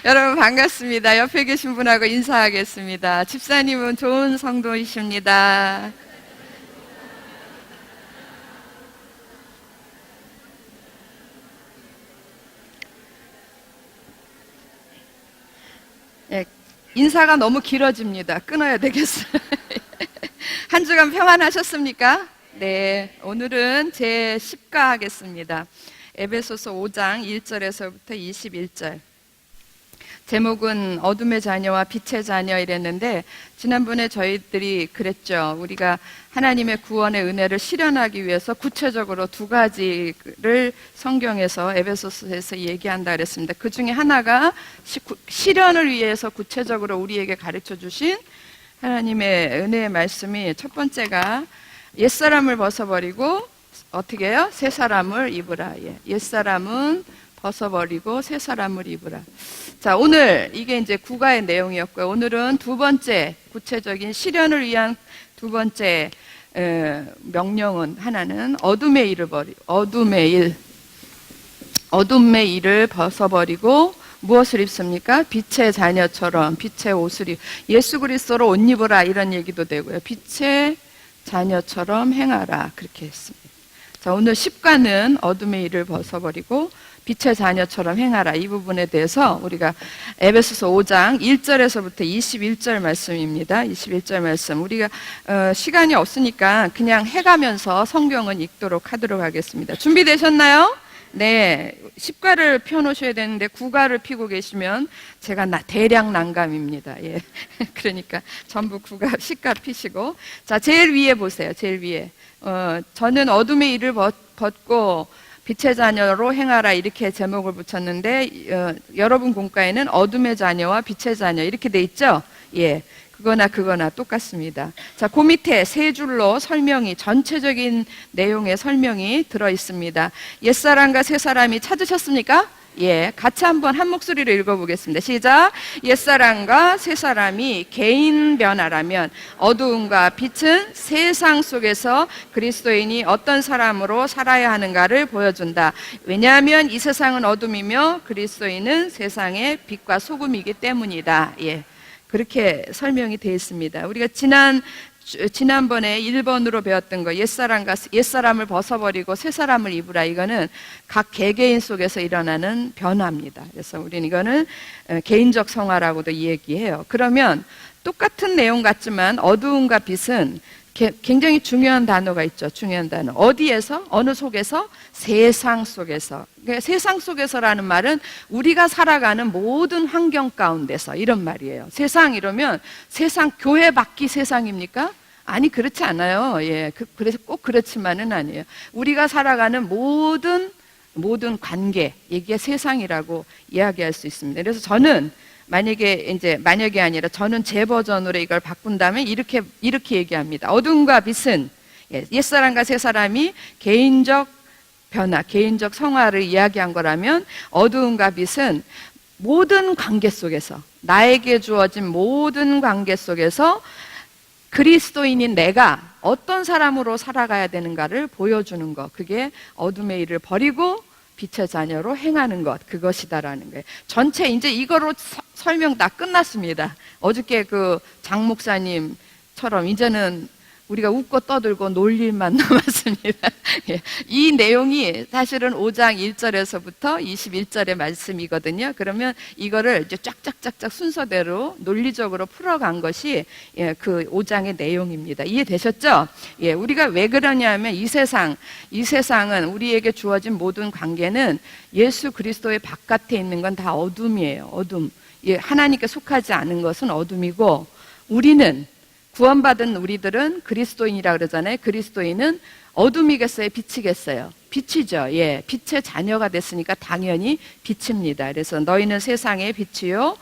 여러분 반갑습니다. 옆에 계신 분하고 인사하겠습니다. 집사님은 좋은 성도이십니다. 네, 인사가 너무 길어집니다. 끊어야 되겠어요. 한 주간 평안하셨습니까? 네, 오늘은 제 10가 하겠습니다. 에베소서 5장 1절에서부터 21절. 제목은 어둠의 자녀와 빛의 자녀 이랬는데, 지난번에 저희들이 그랬죠. 우리가 하나님의 구원의 은혜를 실현하기 위해서 구체적으로 두 가지를 성경에서 에베소서에서 얘기한다 그랬습니다. 그 중에 하나가 실현을 위해서 구체적으로 우리에게 가르쳐 주신 하나님의 은혜의 말씀이, 첫 번째가 옛사람을 벗어버리고 어떻게 해요? 새 사람을 입으라. 옛사람은 벗어버리고 새 사람을 입으라. 자, 오늘 이게 이제 구가의 내용이었고요. 오늘은 두 번째 구체적인 실현을 위한 두 번째 명령은, 하나는 어둠의 일을 벗어버리고 무엇을 입습니까? 빛의 자녀처럼 빛의 옷을 예수 그리스도로 옷 입으라, 이런 얘기도 되고요. 빛의 자녀처럼 행하라, 그렇게 했습니다. 자, 오늘 10가는 어둠의 일을 벗어버리고 빛의 자녀처럼 행하라, 이 부분에 대해서 우리가 에베소서 5장 1절에서부터 21절 말씀입니다. 21절 말씀. 우리가 시간이 없으니까 그냥 해가면서 성경은 읽도록 하도록 하겠습니다. 준비되셨나요? 네, 10가를 펴놓으셔야 되는데 9가를 피고 계시면 제가 대량 난감입니다. 예. 그러니까 전부 9가, 10가 피시고. 자, 제일 위에 보세요. 제일 위에. 저는 어둠의 일을 벗고 빛의 자녀로 행하라, 이렇게 제목을 붙였는데, 여러분 공과에는 어둠의 자녀와 빛의 자녀 이렇게 돼 있죠? 예. 그거나 똑같습니다. 자, 그 밑에 세 줄로 설명이, 전체적인 내용의 설명이 들어 있습니다. 옛사람과 새사람이 찾으셨습니까? 예, 같이 한번 한 목소리로 읽어보겠습니다. 시작. 옛사람과 새사람이 개인 변화라면 어두움과 빛은 세상 속에서 그리스도인이 어떤 사람으로 살아야 하는가를 보여준다. 왜냐하면 이 세상은 어둠이며 그리스도인은 세상의 빛과 소금이기 때문이다. 예, 그렇게 설명이 되어 있습니다. 우리가 지난번에 1번으로 배웠던 거, 옛사람을 벗어버리고 새 사람을 입으라, 이거는 각 개개인 속에서 일어나는 변화입니다. 그래서 우리는 이거는 개인적 성화라고도 얘기해요. 그러면 똑같은 내용 같지만 어두움과 빛은 굉장히 중요한 단어가 있죠. 중요한 단어. 어디에서? 어느 속에서? 세상 속에서. 그러니까 세상 속에서라는 말은 우리가 살아가는 모든 환경 가운데서, 이런 말이에요. 세상 이러면 세상, 교회 밖이 세상입니까? 아니, 그렇지 않아요. 예, 그래서 꼭 그렇지만은 아니에요. 우리가 살아가는 모든 관계, 이게 세상이라고 이야기할 수 있습니다. 그래서 저는 만약이 아니라 저는 제 버전으로 이걸 바꾼다면 이렇게 얘기합니다. 어둠과 빛은, 옛사람과 새사람이 개인적 변화, 개인적 성화를 이야기한 거라면, 어두움과 빛은 모든 관계 속에서, 나에게 주어진 모든 관계 속에서 그리스도인인 내가 어떤 사람으로 살아가야 되는가를 보여주는 것, 그게 어둠의 일을 버리고 빛의 자녀로 행하는 것, 그것이다라는 거예요. 전체 이제 이거로 설명 다 끝났습니다. 어저께 그 장 목사님처럼 이제는 우리가 웃고 떠들고 놀 일만 남았습니다. 이 내용이 사실은 5장 1절에서부터 21절의 말씀이거든요. 그러면 이거를 이제 쫙쫙쫙쫙 순서대로 논리적으로 풀어간 것이 그 5장의 내용입니다. 이해되셨죠? 예, 우리가 왜 그러냐면 이 세상은, 우리에게 주어진 모든 관계는 예수 그리스도의 바깥에 있는 건 다 어둠이에요. 어둠. 예, 하나님께 속하지 않은 것은 어둠이고, 구원받은 우리들은 그리스도인이라 그러잖아요. 그리스도인은 어둠이겠어요? 빛이겠어요? 빛이죠. 예, 빛의 자녀가 됐으니까 당연히 빛입니다. 그래서 너희는 세상의 빛이요.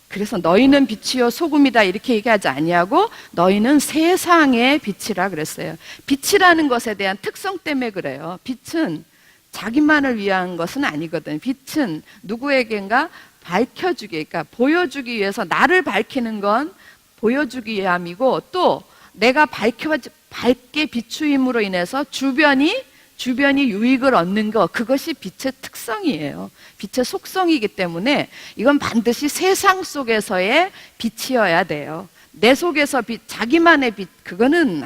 그래서 너희는 빛이요 소금이다, 이렇게 얘기하지 아니하고 너희는 세상의 빛이라 그랬어요. 빛이라는 것에 대한 특성 때문에 그래요. 빛은 자기만을 위한 것은 아니거든요. 빛은 누구에겐가 밝혀주기, 그러니까 보여주기 위해서, 나를 밝히는 건 보여주기 위함이고, 또 내가 밝게 비추임으로 인해서 주변이 주변이 유익을 얻는 거, 그것이 빛의 특성이에요. 빛의 속성이기 때문에 이건 반드시 세상 속에서의 빛이어야 돼요. 내 속에서 빛, 자기만의 빛, 그거는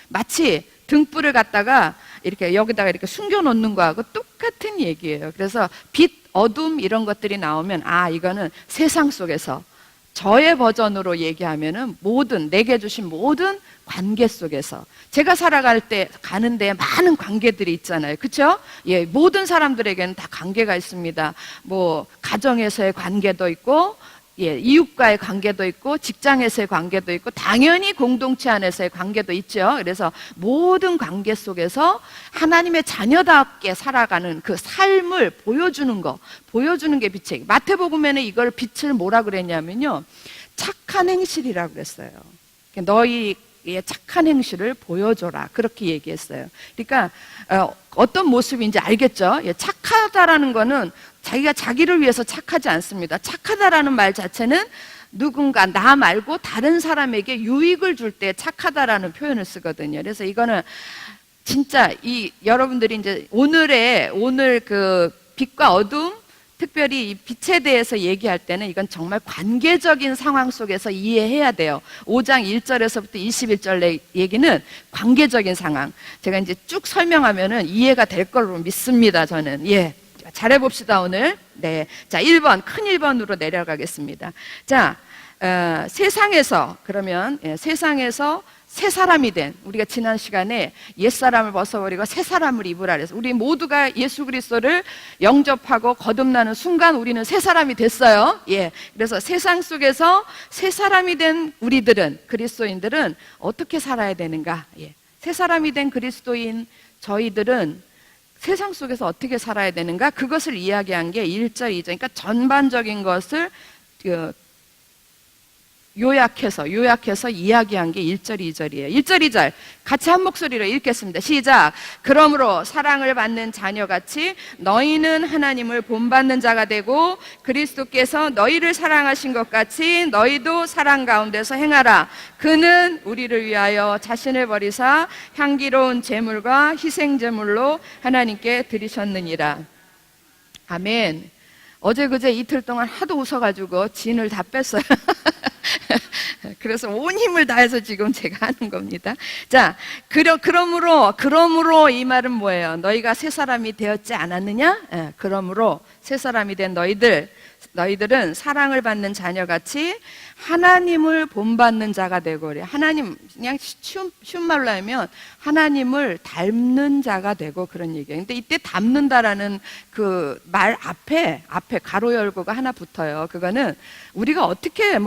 마치 등불을 갖다가 이렇게 여기다가 이렇게 숨겨놓는 거하고 똑같은 얘기예요. 그래서 빛, 어둠 이런 것들이 나오면 이거는 세상 속에서, 저의 버전으로 얘기하면은 내게 주신 모든 관계 속에서, 제가 가는데 많은 관계들이 있잖아요. 그렇죠? 예, 모든 사람들에게는 다 관계가 있습니다. 가정에서의 관계도 있고, 예, 이웃과의 관계도 있고, 직장에서의 관계도 있고, 당연히 공동체 안에서의 관계도 있죠. 그래서 모든 관계 속에서 하나님의 자녀답게 살아가는 그 삶을 보여주는 게 빛이에요. 마태복음에는 이걸 빛을 뭐라 그랬냐면요, 착한 행실이라고 그랬어요. 너희의 착한 행실을 보여줘라, 그렇게 얘기했어요. 그러니까 어떤 모습인지 알겠죠? 예, 착하다라는 거는 자기가 자기를 위해서 착하지 않습니다. 착하다라는 말 자체는 누군가, 나 말고 다른 사람에게 유익을 줄 때 착하다라는 표현을 쓰거든요. 그래서 이거는 진짜 여러분들이 이제 오늘 그 빛과 어둠, 특별히 이 빛에 대해서 얘기할 때는 이건 정말 관계적인 상황 속에서 이해해야 돼요. 5장 1절에서부터 21절 얘기는 관계적인 상황. 제가 이제 쭉 설명하면은 이해가 될 걸로 믿습니다, 저는. 예. 잘해봅시다, 오늘. 네. 자, 1번, 큰 1번으로 내려가겠습니다. 자, 세상에서 새 사람이 된, 우리가 지난 시간에 옛사람을 벗어버리고 새 사람을 입으라 그래서 우리 모두가 예수 그리스도를 영접하고 거듭나는 순간 우리는 새 사람이 됐어요. 예. 그래서 세상 속에서 새 사람이 된 그리스도인들은 어떻게 살아야 되는가? 예. 새 사람이 된 그리스도인 저희들은 세상 속에서 어떻게 살아야 되는가? 그것을 이야기한 게 1절, 2절. 그러니까 전반적인 것을 요약해서 이야기한 게 1절, 2절이에요. 1절, 2절 같이 한 목소리로 읽겠습니다. 시작. 그러므로 사랑을 받는 자녀같이 너희는 하나님을 본받는 자가 되고 그리스도께서 너희를 사랑하신 것 같이 너희도 사랑 가운데서 행하라. 그는 우리를 위하여 자신을 버리사 향기로운 제물과 희생 제물로 하나님께 드리셨느니라. 아멘. 어제 그제 이틀 동안 하도 웃어가지고 진을 다 뺐어요. 그래서 온 힘을 다해서 지금 제가 하는 겁니다. 자, 그러므로 이 말은 뭐예요? 너희가 새 사람이 되었지 않았느냐? 예, 그러므로 새 사람이 된 너희들은 사랑을 받는 자녀같이 하나님을 본받는 자가 되고 그래. 하나님, 그냥 쉬운 말로 하면 하나님을 닮는 자가 되고 그런 얘기예요. 근데 이때 닮는다라는 그 말 앞에 가로 열고가 하나 붙어요. 그거는 우리가 어떻게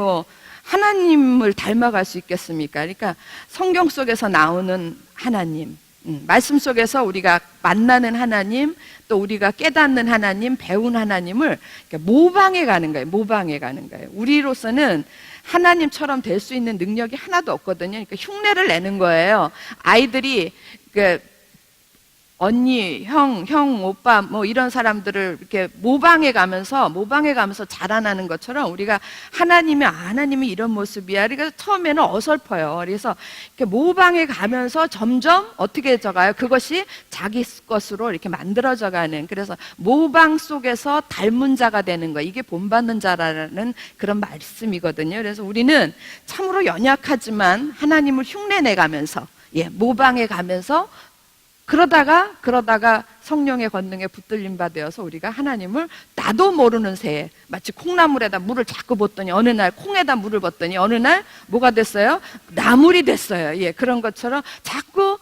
하나님을 닮아갈 수 있겠습니까? 그러니까 성경 속에서 나오는 하나님, 말씀 속에서 우리가 만나는 하나님, 또 우리가 깨닫는 하나님, 배운 하나님을 모방해 가는 거예요. 우리로서는 하나님처럼 될 수 있는 능력이 하나도 없거든요. 그러니까 흉내를 내는 거예요. 아이들이 언니, 형, 오빠 이런 사람들을 이렇게 모방해 가면서 자라나는 것처럼 우리가 하나님이 이런 모습이야. 그러니까 처음에는 어설퍼요. 그래서 이렇게 모방해 가면서 점점 어떻게 져가요? 그것이 자기 것으로 이렇게 만들어져 가는. 그래서 모방 속에서 닮은 자가 되는 거. 이게 본받는 자라는 그런 말씀이거든요. 그래서 우리는 참으로 연약하지만 하나님을 흉내내 가면서, 모방해 가면서 그러다가 성령의 권능에 붙들림 바 되어서 우리가 하나님을 나도 모르는 새에 마치 콩나물에다 물을 자꾸 붓더니 어느 날 콩에다 물을 붓더니 어느 날 뭐가 됐어요? 나물이 됐어요. 예, 그런 것처럼 자꾸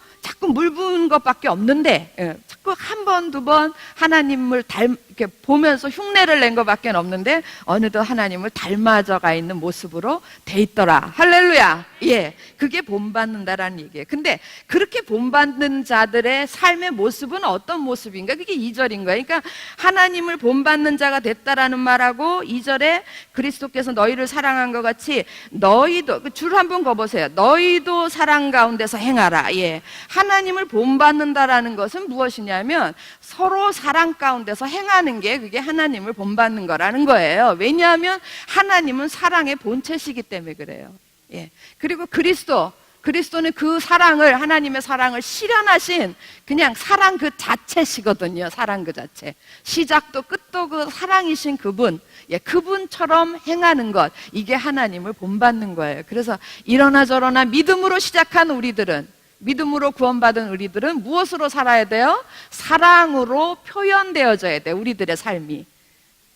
물 부은 것밖에 없는데, 자꾸 한 번, 두 번 하나님을 이렇게 보면서 흉내를 낸 것밖에 없는데 어느덧 하나님을 닮아져가 있는 모습으로 돼 있더라. 할렐루야. 예, 그게 본받는다라는 얘기예요. 근데 그렇게 본받는 자들의 삶의 모습은 어떤 모습인가? 그게 2절인 거예요. 그러니까 하나님을 본받는 자가 됐다라는 말하고 2절에 그리스도께서 너희를 사랑한 것 같이 너희도, 줄 한번 거보세요. 너희도 사랑 가운데서 행하라. 예, 하나님을 본받는다라는 것은 무엇이냐면 서로 사랑 가운데서 행하는 게 그게 하나님을 본받는 거라는 거예요. 왜냐하면 하나님은 사랑의 본체시기 때문에 그래요. 예. 그리고 그리스도, 그리스도는 그 사랑을, 하나님의 사랑을 실현하신 그냥 사랑 그 자체시거든요. 사랑 그 자체. 시작도 끝도 그 사랑이신 그분, 그분처럼 행하는 것, 이게 하나님을 본받는 거예요. 그래서 이러나 저러나 믿음으로 시작한 우리들은, 믿음으로 구원받은 우리들은 무엇으로 살아야 돼요? 사랑으로 표현되어져야 돼요. 우리들의 삶이.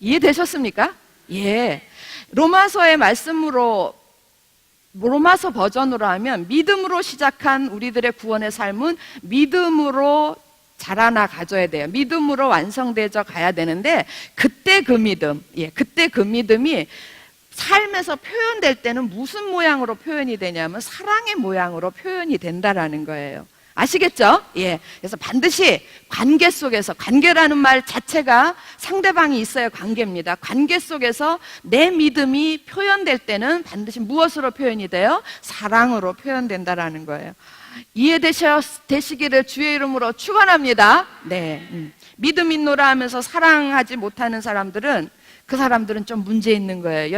이해되셨습니까? 예. 로마서의 말씀으로, 로마서 버전으로 하면 믿음으로 시작한 우리들의 구원의 삶은 믿음으로 자라나 가져야 돼요. 믿음으로 완성되어 가야 되는데, 그때 그 믿음, 그때 그 믿음이 삶에서 표현될 때는 무슨 모양으로 표현이 되냐면 사랑의 모양으로 표현이 된다라는 거예요. 아시겠죠? 그래서 반드시 관계 속에서, 관계라는 말 자체가 상대방이 있어야 관계입니다. 관계 속에서 내 믿음이 표현될 때는 반드시 무엇으로 표현이 돼요? 사랑으로 표현된다라는 거예요. 이해되시기를 주의 이름으로 축원합니다. 네. 믿음 있노라 하면서 사랑하지 못하는 사람들은, 그 사람들은 좀 문제 있는 거예요.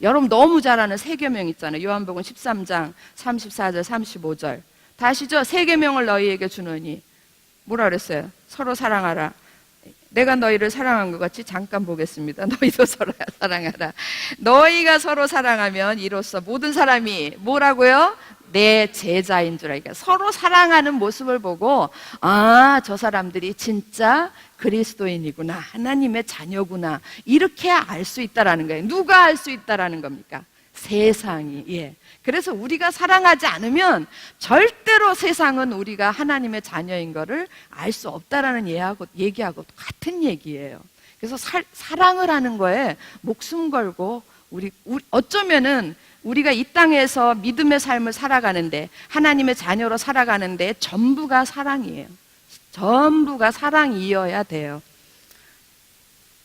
여러분 너무 잘 아는 세 계명 있잖아요. 요한복음 13장 34절 35절. 다 아시죠? 세 계명을 너희에게 주노니, 뭐라 그랬어요? 서로 사랑하라. 내가 너희를 사랑한 것 같이, 잠깐 보겠습니다. 너희도 서로 사랑하라. 너희가 서로 사랑하면 이로써 모든 사람이 뭐라고요? 내 제자인 줄 알니까, 서로 사랑하는 모습을 보고, 아, 저 사람들이 진짜 그리스도인이구나, 하나님의 자녀구나, 이렇게 알 수 있다라는 거예요. 누가 알 수 있다라는 겁니까? 세상이. 그래서 우리가 사랑하지 않으면 절대로 세상은 우리가 하나님의 자녀인 거를 알 수 없다라는 얘기하고 같은 얘기예요. 그래서 사랑을 하는 거에 목숨 걸고, 어쩌면은 우리가 이 땅에서 믿음의 삶을 살아가는데, 하나님의 자녀로 살아가는데 전부가 사랑이에요. 전부가 사랑이어야 돼요.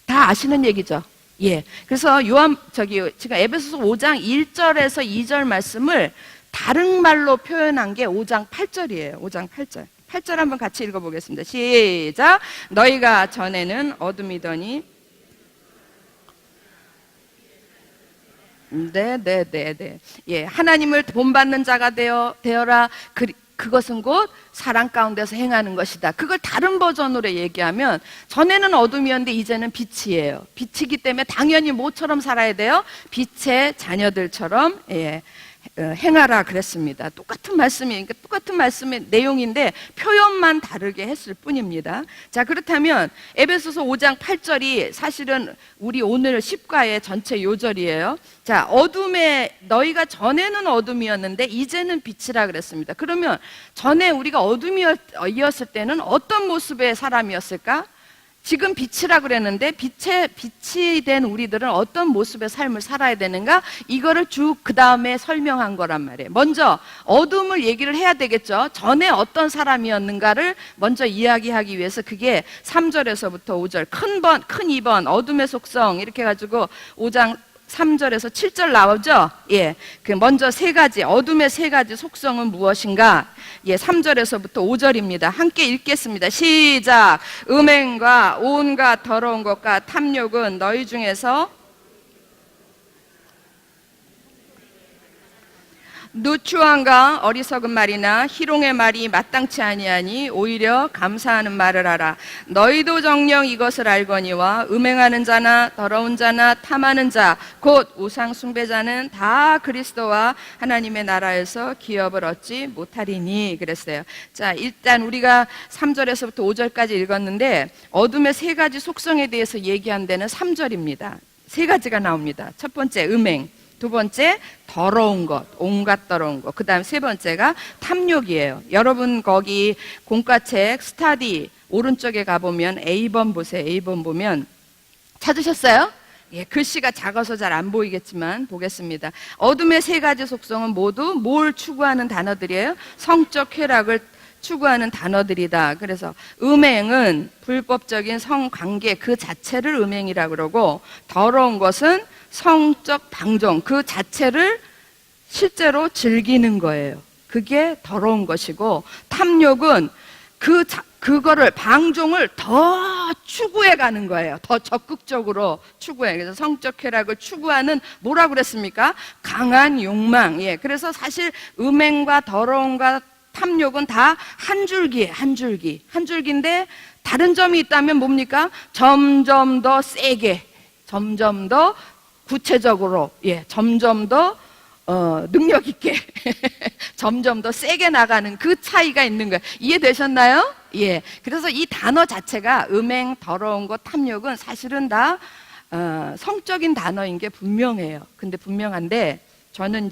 다 아시는 얘기죠? 그래서 지금 에베소서 5장 1절에서 2절 말씀을 다른 말로 표현한 게 5장 8절이에요. 5장 8절. 8절 한번 같이 읽어보겠습니다. 시작. 너희가 전에는 어둠이더니, 하나님을 본받는 자가 되어라. 그것은 곧 사랑 가운데서 행하는 것이다. 그걸 다른 버전으로 얘기하면, 전에는 어둠이었는데 이제는 빛이에요. 빛이기 때문에 당연히 뭐처럼 살아야 돼요? 빛의 자녀들처럼 행하라 그랬습니다. 똑같은 말씀의 내용인데 표현만 다르게 했을 뿐입니다. 자, 그렇다면 에베소서 5장 8절이 사실은 우리 오늘 10과의 전체 요절이에요. 자, 너희가 전에는 어둠이었는데 이제는 빛이라 그랬습니다. 그러면 전에 우리가 어둠이었을 때는 어떤 모습의 사람이었을까? 지금 빛이라 그랬는데 빛이 된 우리들은 어떤 모습의 삶을 살아야 되는가? 이거를 쭉 그 다음에 설명한 거란 말이에요. 먼저 어둠을 얘기를 해야 되겠죠. 전에 어떤 사람이었는가를 먼저 이야기하기 위해서, 그게 3절에서부터 5절, 큰 2번 어둠의 속성, 이렇게 해가지고 5장 3절에서 7절 나오죠? 먼저 세 가지, 어둠의 세 가지 속성은 무엇인가? 3절에서부터 5절입니다. 함께 읽겠습니다. 시작. 음행과 온갖 더러운 것과 탐욕은 너희 중에서 누추함과 어리석은 말이나 희롱의 말이 마땅치 아니하니 오히려 감사하는 말을 하라. 너희도 정녕 이것을 알거니와 음행하는 자나 더러운 자나 탐하는 자 곧 우상 숭배자는 다 그리스도와 하나님의 나라에서 기업을 얻지 못하리니 그랬어요. 자, 일단 우리가 3절에서부터 5절까지 읽었는데 어둠의 세 가지 속성에 대해서 얘기한 데는 3절입니다. 세 가지가 나옵니다. 첫 번째 음행, 두 번째 더러운 것, 온갖 더러운 것, 그 다음 세 번째가 탐욕이에요. 여러분 거기 공과책 스타디 오른쪽에 가보면 A번 보세요. A번 보면 찾으셨어요? 글씨가 작아서 잘 안 보이겠지만 보겠습니다. 어둠의 세 가지 속성은 모두 뭘 추구하는 단어들이에요? 성적 쾌락을 추구하는 단어들이다. 그래서 음행은 불법적인 성관계 그 자체를 음행이라고 그러고, 더러운 것은 성적 방종 그 자체를 실제로 즐기는 거예요. 그게 더러운 것이고, 탐욕은 그거를 방종을 더 추구해 가는 거예요. 더 적극적으로 추구해. 그래서 성적 쾌락을 추구하는 뭐라고 그랬습니까? 강한 욕망. 예. 그래서 사실 음행과 더러움과 탐욕은 다 한 줄기에 한 줄기인데 다른 점이 있다면 뭡니까? 점점 더 세게, 점점 더 구체적으로, 예, 점점 더 능력 있게 점점 더 세게 나가는 그 차이가 있는 거예요. 이해되셨나요? 예. 그래서 이 단어 자체가 음행, 더러운 것, 탐욕은 사실은 다 성적인 단어인 게 분명해요. 근데 분명한데 저는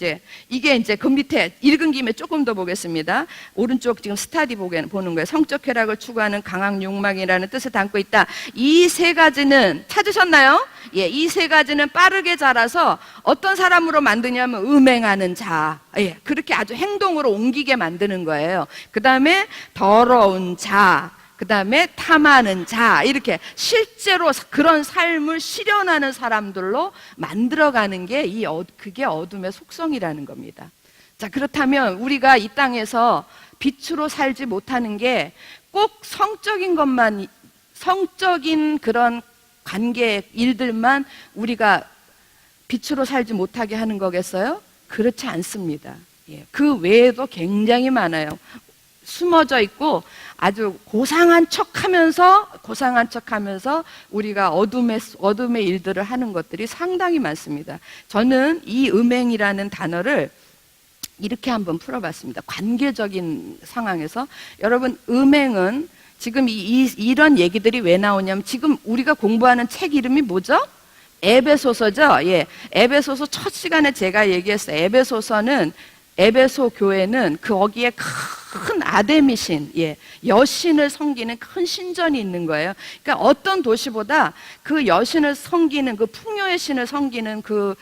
이게 그 밑에 읽은 김에 조금 더 보겠습니다. 오른쪽 지금 스타디 보는 거예요. 성적 쾌락을 추구하는 강한 욕망이라는 뜻을 담고 있다. 이 세 가지는 찾으셨나요? 예, 이 세 가지는 빠르게 자라서 어떤 사람으로 만드냐면 음행하는 자. 예, 그렇게 아주 행동으로 옮기게 만드는 거예요. 그 다음에 더러운 자. 그 다음에 탐하는 자, 이렇게 실제로 그런 삶을 실현하는 사람들로 만들어가는 게 그게 어둠의 속성이라는 겁니다. 자, 그렇다면 우리가 이 땅에서 빛으로 살지 못하는 게 꼭 성적인 것만, 성적인 그런 관계, 일들만 우리가 빛으로 살지 못하게 하는 거겠어요? 그렇지 않습니다. 예, 그 외에도 굉장히 많아요. 숨어져 있고 아주 고상한 척하면서 우리가 어둠의 일들을 하는 것들이 상당히 많습니다. 저는 이 음행이라는 단어를 이렇게 한번 풀어봤습니다. 관계적인 상황에서 여러분, 음행은 지금 이런 얘기들이 왜 나오냐면 지금 우리가 공부하는 책 이름이 뭐죠? 에베소서죠. 예, 에베소서 첫 시간에 제가 얘기했어요. 에베소 교회는 거기에 큰 아데미신, 예, 여신을 섬기는 큰 신전이 있는 거예요. 그러니까 어떤 도시보다 그 여신을 섬기는, 그 풍요의 신을 섬기는 그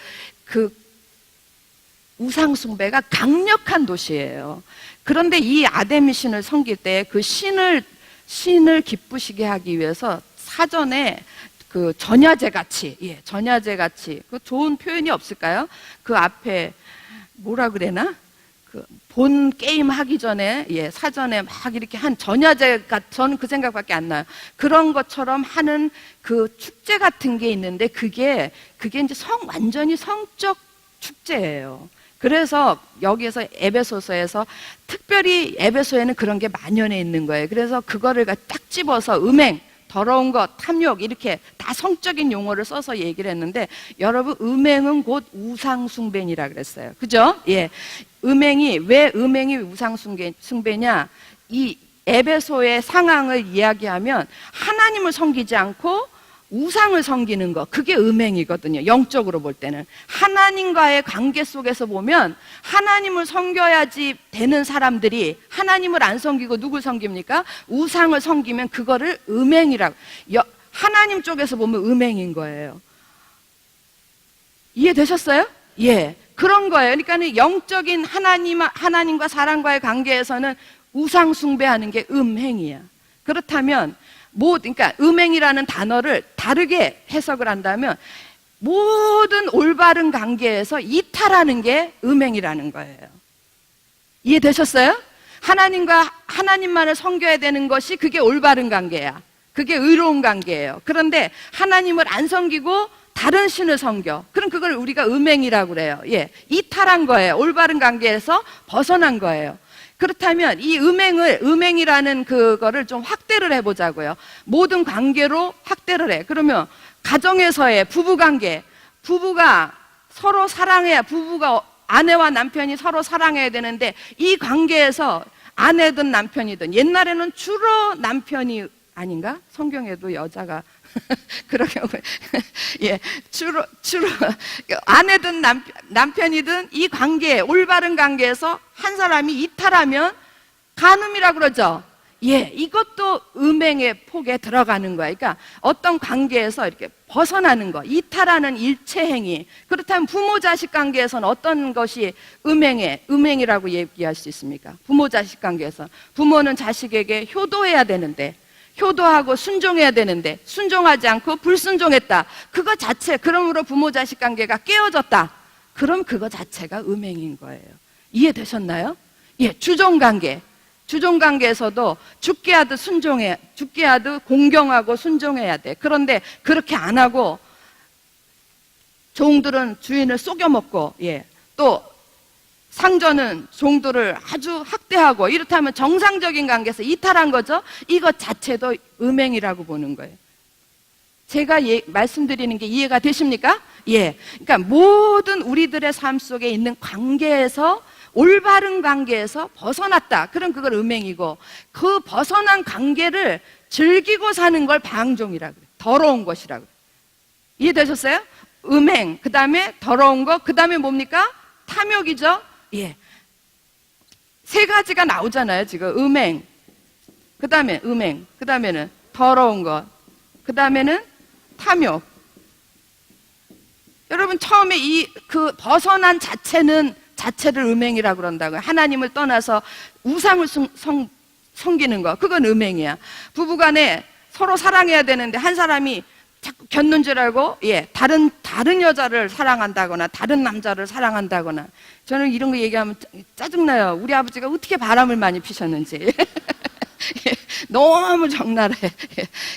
우상숭배가 강력한 도시예요. 그런데 이 아데미신을 섬길 때 그 신을 기쁘시게 하기 위해서 사전에 그 전야제 같이, 예, 전야제 같이, 그 좋은 표현이 없을까요? 그 앞에 뭐라 그래나? 본 게임 하기 전에, 예, 사전에 막 이렇게 한 전야제가, 저는 그 생각밖에 안 나요. 그런 것처럼 하는 그 축제 같은 게 있는데 그게 이제 완전히 성적 축제예요. 그래서 여기에서 에베소서에서 특별히 에베소에는 그런 게 만연해 있는 거예요. 그래서 그거를 딱 집어서 음행, 더러운 것, 탐욕, 이렇게 다 성적인 용어를 써서 얘기를 했는데, 여러분, 음행은 곧 우상숭배니라 그랬어요. 그죠? 예. 왜 음행이 우상숭배냐? 이 에베소의 상황을 이야기하면 하나님을 섬기지 않고 우상을 섬기는 것, 그게 음행이거든요. 영적으로 볼 때는. 하나님과의 관계 속에서 보면 하나님을 섬겨야지 되는 사람들이 하나님을 안 섬기고 누굴 섬깁니까? 우상을 섬기면 그거를 음행이라고. 하나님 쪽에서 보면 음행인 거예요. 이해되셨어요? 예. 그런 거예요. 그러니까 영적인 하나님과 사람과의 관계에서는 우상 숭배하는 게 음행이야. 그렇다면 그러니까 음행이라는 단어를 다르게 해석을 한다면 모든 올바른 관계에서 이탈하는 게 음행이라는 거예요. 이해되셨어요? 하나님만을 섬겨야 되는 것이 그게 올바른 관계야. 그게 의로운 관계예요. 그런데 하나님을 안 섬기고 다른 신을 섬겨. 그럼 그걸 우리가 음행이라고 그래요. 예, 이탈한 거예요. 올바른 관계에서 벗어난 거예요. 그렇다면 이 음행이라는 그거를 좀 확대를 해보자고요. 모든 관계로 확대를 해. 그러면 가정에서의 부부관계, 부부가 서로 사랑해야, 아내와 남편이 서로 사랑해야 되는데 이 관계에서 아내든 남편이든, 옛날에는 주로 남편이 아닌가? 성경에도 여자가 그런 경우에 예, 주로 아내든 남편이든 이 관계, 올바른 관계에서 한 사람이 이탈하면 간음이라고 그러죠. 예, 이것도 음행의 폭에 들어가는 거야. 그러니까 어떤 관계에서 이렇게 벗어나는 거, 이탈하는 일체 행위. 그렇다면 부모 자식 관계에서는 어떤 것이 음행이라고 얘기할 수 있습니까? 부모 자식 관계에서 부모는 자식에게 효도해야 되는데, 효도하고 순종해야 되는데 순종하지 않고 불순종했다. 그거 자체, 그러므로 부모 자식 관계가 깨어졌다. 그럼 그거 자체가 음행인 거예요. 이해되셨나요? 예, 주종 관계. 주종관계에서도 죽게 하듯 공경하고 순종해야 돼. 그런데 그렇게 안 하고 종들은 주인을 속여먹고, 또 상전은 종들을 아주 학대하고, 이렇다면 정상적인 관계에서 이탈한 거죠. 이것 자체도 음행이라고 보는 거예요. 제가 말씀드리는 게 이해가 되십니까? 그러니까 모든 우리들의 삶 속에 있는 관계에서, 올바른 관계에서 벗어났다. 그럼 그걸 음행이고, 그 벗어난 관계를 즐기고 사는 걸 방종이라고 그래요. 더러운 것이라고 그래요. 이해되셨어요? 음행, 그 다음에 더러운 것, 그 다음에 뭡니까? 탐욕이죠? 세 가지가 나오잖아요, 지금. 음행, 그 다음에 음행, 그 다음에는 더러운 것, 그 다음에는 탐욕. 여러분, 처음에 그 벗어난 자체를 음행이라고 그런다고요. 하나님을 떠나서 우상을 섬기는 거, 그건 음행이야. 부부간에 서로 사랑해야 되는데 한 사람이 자꾸 겪는 줄 알고 다른 여자를 사랑한다거나 다른 남자를 사랑한다거나. 저는 이런 거 얘기하면 짜증나요. 우리 아버지가 어떻게 바람을 많이 피셨는지. 너무 적나라해.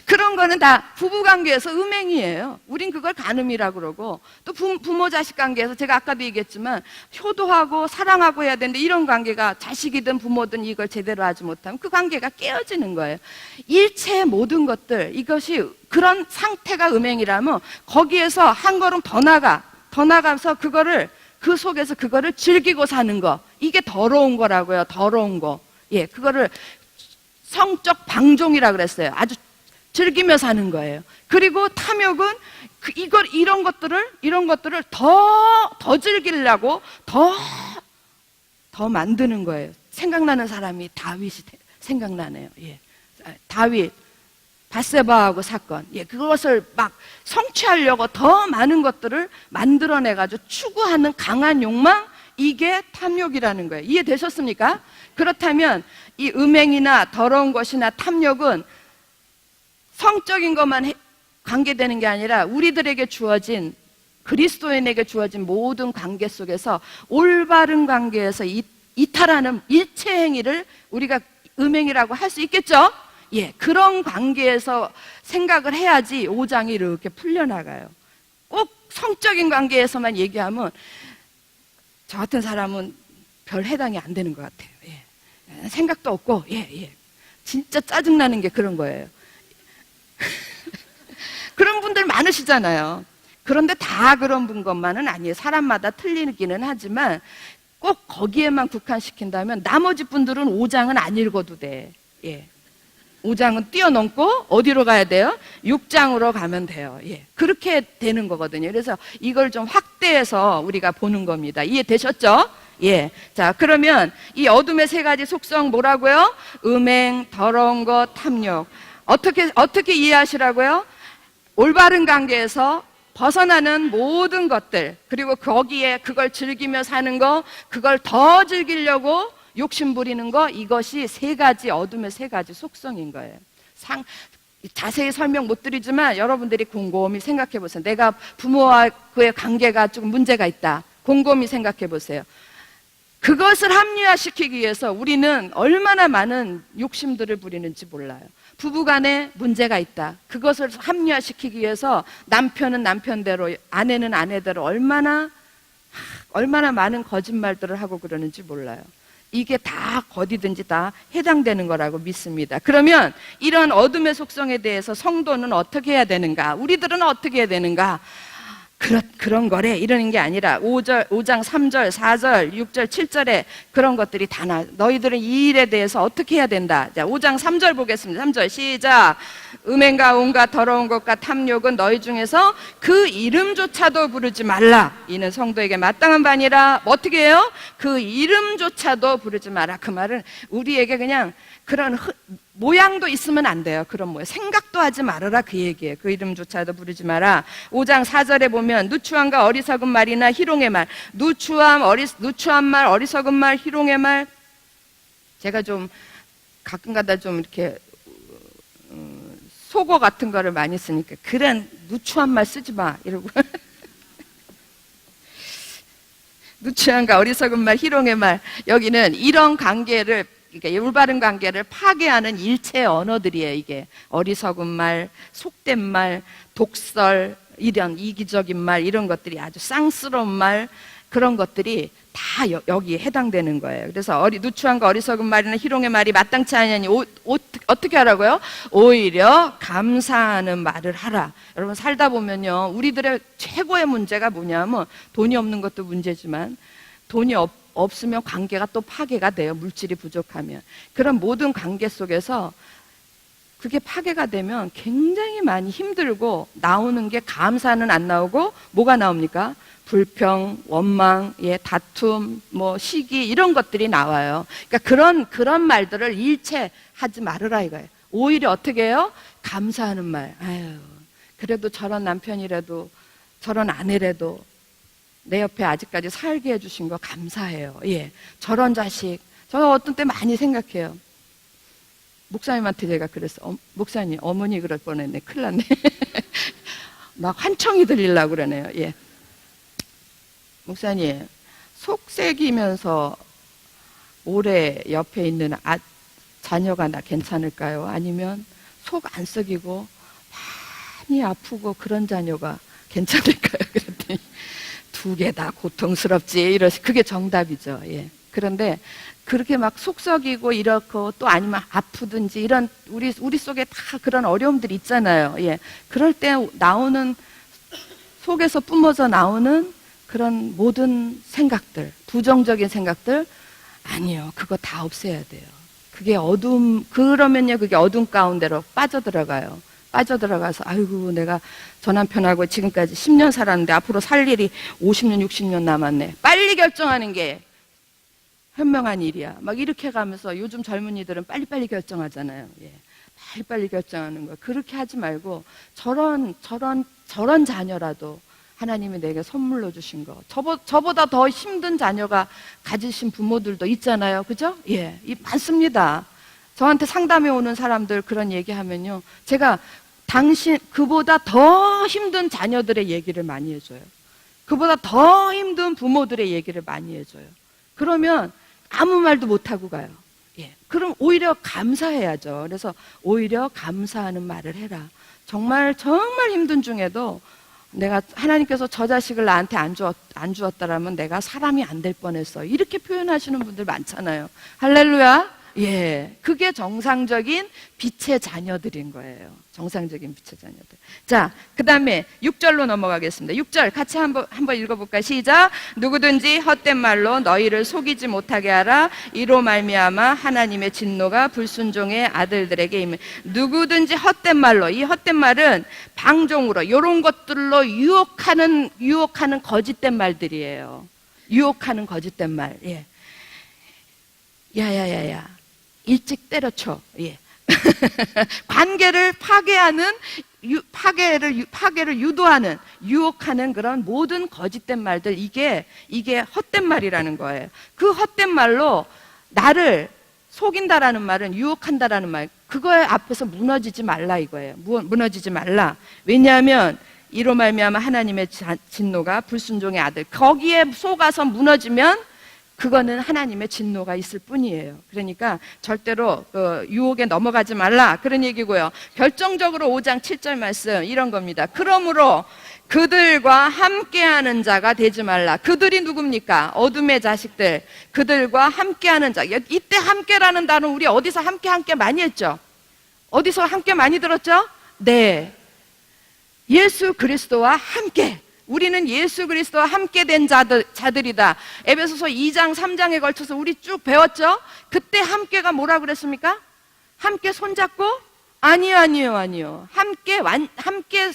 그런 거는 다 부부관계에서 음행이에요. 우린 그걸 간음이라고 그러고, 또 부모 자식 관계에서 제가 아까도 얘기했지만 효도하고 사랑하고 해야 되는데, 이런 관계가 자식이든 부모든 이걸 제대로 하지 못하면 그 관계가 깨어지는 거예요. 일체의 모든 것들, 이것이 그런 상태가 음행이라면 거기에서 한 걸음 더 나가서 그 속에서 그거를 즐기고 사는 거, 이게 더러운 거라고요. 더러운 거. 그거를 성적 방종이라 그랬어요. 아주 즐기며 사는 거예요. 그리고 탐욕은 이런 것들을 더 즐기려고 더 만드는 거예요. 생각나는 사람이 다윗이 생각나네요. 다윗, 밧세바하고 사건. 그것을 막 성취하려고 더 많은 것들을 만들어내가지고 추구하는 강한 욕망, 이게 탐욕이라는 거예요. 이해되셨습니까? 그렇다면 이 음행이나 더러운 것이나 탐욕은 성적인 것만 관계되는 게 아니라 우리들에게 주어진, 그리스도인에게 주어진 모든 관계 속에서 올바른 관계에서 이탈하는 일체 행위를 우리가 음행이라고 할 수 있겠죠? 그런 관계에서 생각을 해야지 5장이 이렇게 풀려나가요. 꼭 성적인 관계에서만 얘기하면 저 같은 사람은 별 해당이 안 되는 것 같아요. 생각도 없고, 진짜 짜증나는 게 그런 거예요. 그런 분들 많으시잖아요. 그런데 다 그런 분 것만은 아니에요. 사람마다 틀리기는 하지만 꼭 거기에만 국한시킨다면 나머지 분들은 5장은 안 읽어도 돼. 5장은 뛰어넘고 어디로 가야 돼요? 6장으로 가면 돼요. 그렇게 되는 거거든요. 그래서 이걸 좀 확대해서 우리가 보는 겁니다. 이해되셨죠? 자, 그러면 이 어둠의 세 가지 속성 뭐라고요? 음행, 더러운 것, 탐욕. 어떻게 이해하시라고요? 올바른 관계에서 벗어나는 모든 것들, 그리고 거기에 그걸 즐기며 사는 거, 그걸 더 즐기려고 욕심 부리는 거, 이것이 세 가지, 어둠의 세 가지 속성인 거예요. 자세히 설명 못 드리지만 여러분들이 곰곰이 생각해 보세요. 내가 부모와의 관계가 조금 문제가 있다. 곰곰이 생각해 보세요. 그것을 합리화시키기 위해서 우리는 얼마나 많은 욕심들을 부리는지 몰라요. 부부간에 문제가 있다. 그것을 합리화시키기 위해서 남편은 남편대로, 아내는 아내대로 얼마나 많은 거짓말들을 하고 그러는지 몰라요. 이게 다 어디든지 다 해당되는 거라고 믿습니다. 그러면 이런 어둠의 속성에 대해서 성도는 어떻게 해야 되는가? 우리들은 어떻게 해야 되는가? 그런 거래 이러는 게 아니라 5장 3절 4절 6절 7절에 그런 것들이 다 너희들은 이 일에 대해서 어떻게 해야 된다. 자, 5장 3절 보겠습니다. 3절 시작. 음행과 온갖 더러운 것과 탐욕은 너희 중에서 그 이름조차도 부르지 말라. 이는 성도에게 마땅한 바니라. 어떻게 해요? 그 이름조차도 부르지 마라. 그 말은 우리에게 그냥 그런 모양도 있으면 안 돼요. 그런 모양. 생각도 하지 말아라 그 얘기예요. 그 이름조차도 부르지 마라. 5장 4절에 보면 누추함과 어리석은 말이나 희롱의 말, 누추한 말, 어리석은 말, 희롱의 말. 제가 좀 가끔가다 좀 이렇게 속어 같은 거를 많이 쓰니까 그런 누추한 말 쓰지 마 이러고 누추함과 어리석은 말, 희롱의 말. 여기는 이런 관계를 이게 올바른 관계를 파괴하는 일체의 언어들이에요. 이게 어리석은 말, 속된 말, 독설, 이런 이기적인 말, 이런 것들이 아주 쌍스러운 말, 그런 것들이 다 여기에 해당되는 거예요. 그래서 누추함과 어리석은 말이나 희롱의 말이 마땅치 아니하니 어떻게 하라고요? 오히려 감사하는 말을 하라. 여러분, 살다 보면요, 우리들의 최고의 문제가 뭐냐면, 돈이 없는 것도 문제지만 돈이 없으면 관계가 또 파괴가 돼요. 물질이 부족하면. 그런 모든 관계 속에서 그게 파괴가 되면 굉장히 많이 힘들고, 나오는 게 감사는 안 나오고 뭐가 나옵니까? 불평, 원망, 다툼, 시기, 이런 것들이 나와요. 그러니까 그런 말들을 일체 하지 말으라 이거예요. 오히려 어떻게 해요? 감사하는 말. 아유, 그래도 저런 남편이라도, 저런 아내라도 내 옆에 아직까지 살게 해주신 거 감사해요. 저런 자식, 저는 어떤 때 많이 생각해요. 목사님한테 제가 그랬어. 목사님, 어머니 그럴 뻔했네. 큰일 났네. 막 환청이 들리려고 그러네요. 목사님, 속색이면서 오래 옆에 있는 자녀가 나 괜찮을까요? 아니면 속 안 썩이고 많이 아프고 그런 자녀가 괜찮을까요? 그랬더니 두 개 다 고통스럽지. 그게 정답이죠. 그런데 그렇게 막 속 썩이고 이렇고, 또 아니면 아프든지 이런 우리 속에 다 그런 어려움들이 있잖아요. 그럴 때 나오는, 속에서 뿜어져 나오는 그런 모든 생각들, 부정적인 생각들, 아니요, 그거 다 없애야 돼요. 그게 그러면요, 그게 어둠 가운데로 빠져들어가요. 빠져들어가서, 아이고, 내가 저 남편하고 지금까지 10년 살았는데 앞으로 살 일이 50년, 60년 남았네. 빨리 결정하는 게 현명한 일이야. 막 이렇게 가면서, 요즘 젊은이들은 빨리빨리 결정하잖아요. 빨리빨리 결정하는 거. 그렇게 하지 말고, 저런 자녀라도 하나님이 내게 선물로 주신 거. 저보다 더 힘든 자녀가 가지신 부모들도 있잖아요. 그죠? 많습니다. 저한테 상담해 오는 사람들 그런 얘기하면요, 제가 그보다 더 힘든 자녀들의 얘기를 많이 해줘요. 그보다 더 힘든 부모들의 얘기를 많이 해줘요. 그러면 아무 말도 못하고 가요. 그럼 오히려 감사해야죠. 그래서 오히려 감사하는 말을 해라. 정말 힘든 중에도 내가, 하나님께서 저 자식을 나한테 안 주었다라면 내가 사람이 안 될 뻔했어. 이렇게 표현하시는 분들 많잖아요. 할렐루야. 그게 정상적인 빛의 자녀들인 거예요. 정상적인 빛의 자녀들. 자, 그 다음에 6절로 넘어가겠습니다. 6절 같이 한번 읽어볼까요? 시작. 누구든지 헛된 말로 너희를 속이지 못하게 하라. 이로 말미암아 하나님의 진노가 불순종의 아들들에게 임해. 누구든지 헛된 말로, 이 헛된 말은 방종으로, 이런 것들로 유혹하는 거짓된 말들이에요. 유혹하는 거짓된 말. 야야야야, 일찍 때려쳐. 관계를 파괴하는, 파괴를 유도하는, 유혹하는 그런 모든 거짓된 말들, 이게 헛된 말이라는 거예요. 그 헛된 말로 나를 속인다라는 말은, 유혹한다라는 말, 그거에 앞에서 무너지지 말라 이거예요. 무너지지 말라. 왜냐하면 이로 말미암아 하나님의 진노가 불순종의 아들, 거기에 속아서 무너지면 그거는 하나님의 진노가 있을 뿐이에요. 그러니까 절대로 유혹에 넘어가지 말라, 그런 얘기고요. 결정적으로 5장 7절 말씀 이런 겁니다. 그러므로 그들과 함께하는 자가 되지 말라. 그들이 누굽니까? 어둠의 자식들. 그들과 함께하는 자. 이때 함께라는 단어 우리 어디서 함께 많이 했죠? 어디서 함께 많이 들었죠? 네, 예수 그리스도와 함께. 우리는 예수 그리스도와 함께 된 자들이다. 에베소서 2장 3장에 걸쳐서 우리 쭉 배웠죠? 그때 함께가 뭐라 그랬습니까? 함께 손잡고? 아니요.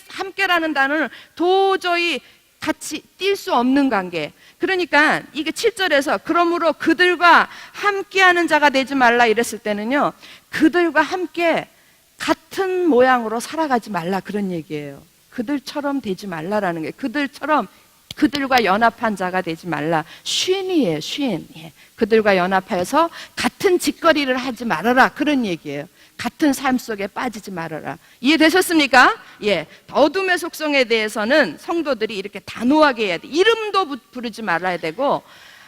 함께라는 단어는 도저히 같이 뛸 수 없는 관계. 그러니까 이게 7절에서 그러므로 그들과 함께하는 자가 되지 말라 이랬을 때는요, 그들과 함께 같은 모양으로 살아가지 말라, 그런 얘기예요. 그들처럼 되지 말라라는 게, 그들과 연합한 자가 되지 말라. 쉰이에요, 쉰. 그들과 연합해서 같은 짓거리를 하지 말아라, 그런 얘기예요. 같은 삶 속에 빠지지 말아라. 이해되셨습니까? 어둠의 속성에 대해서는 성도들이 이렇게 단호하게 해야 돼. 이름도 부르지 말아야 되고,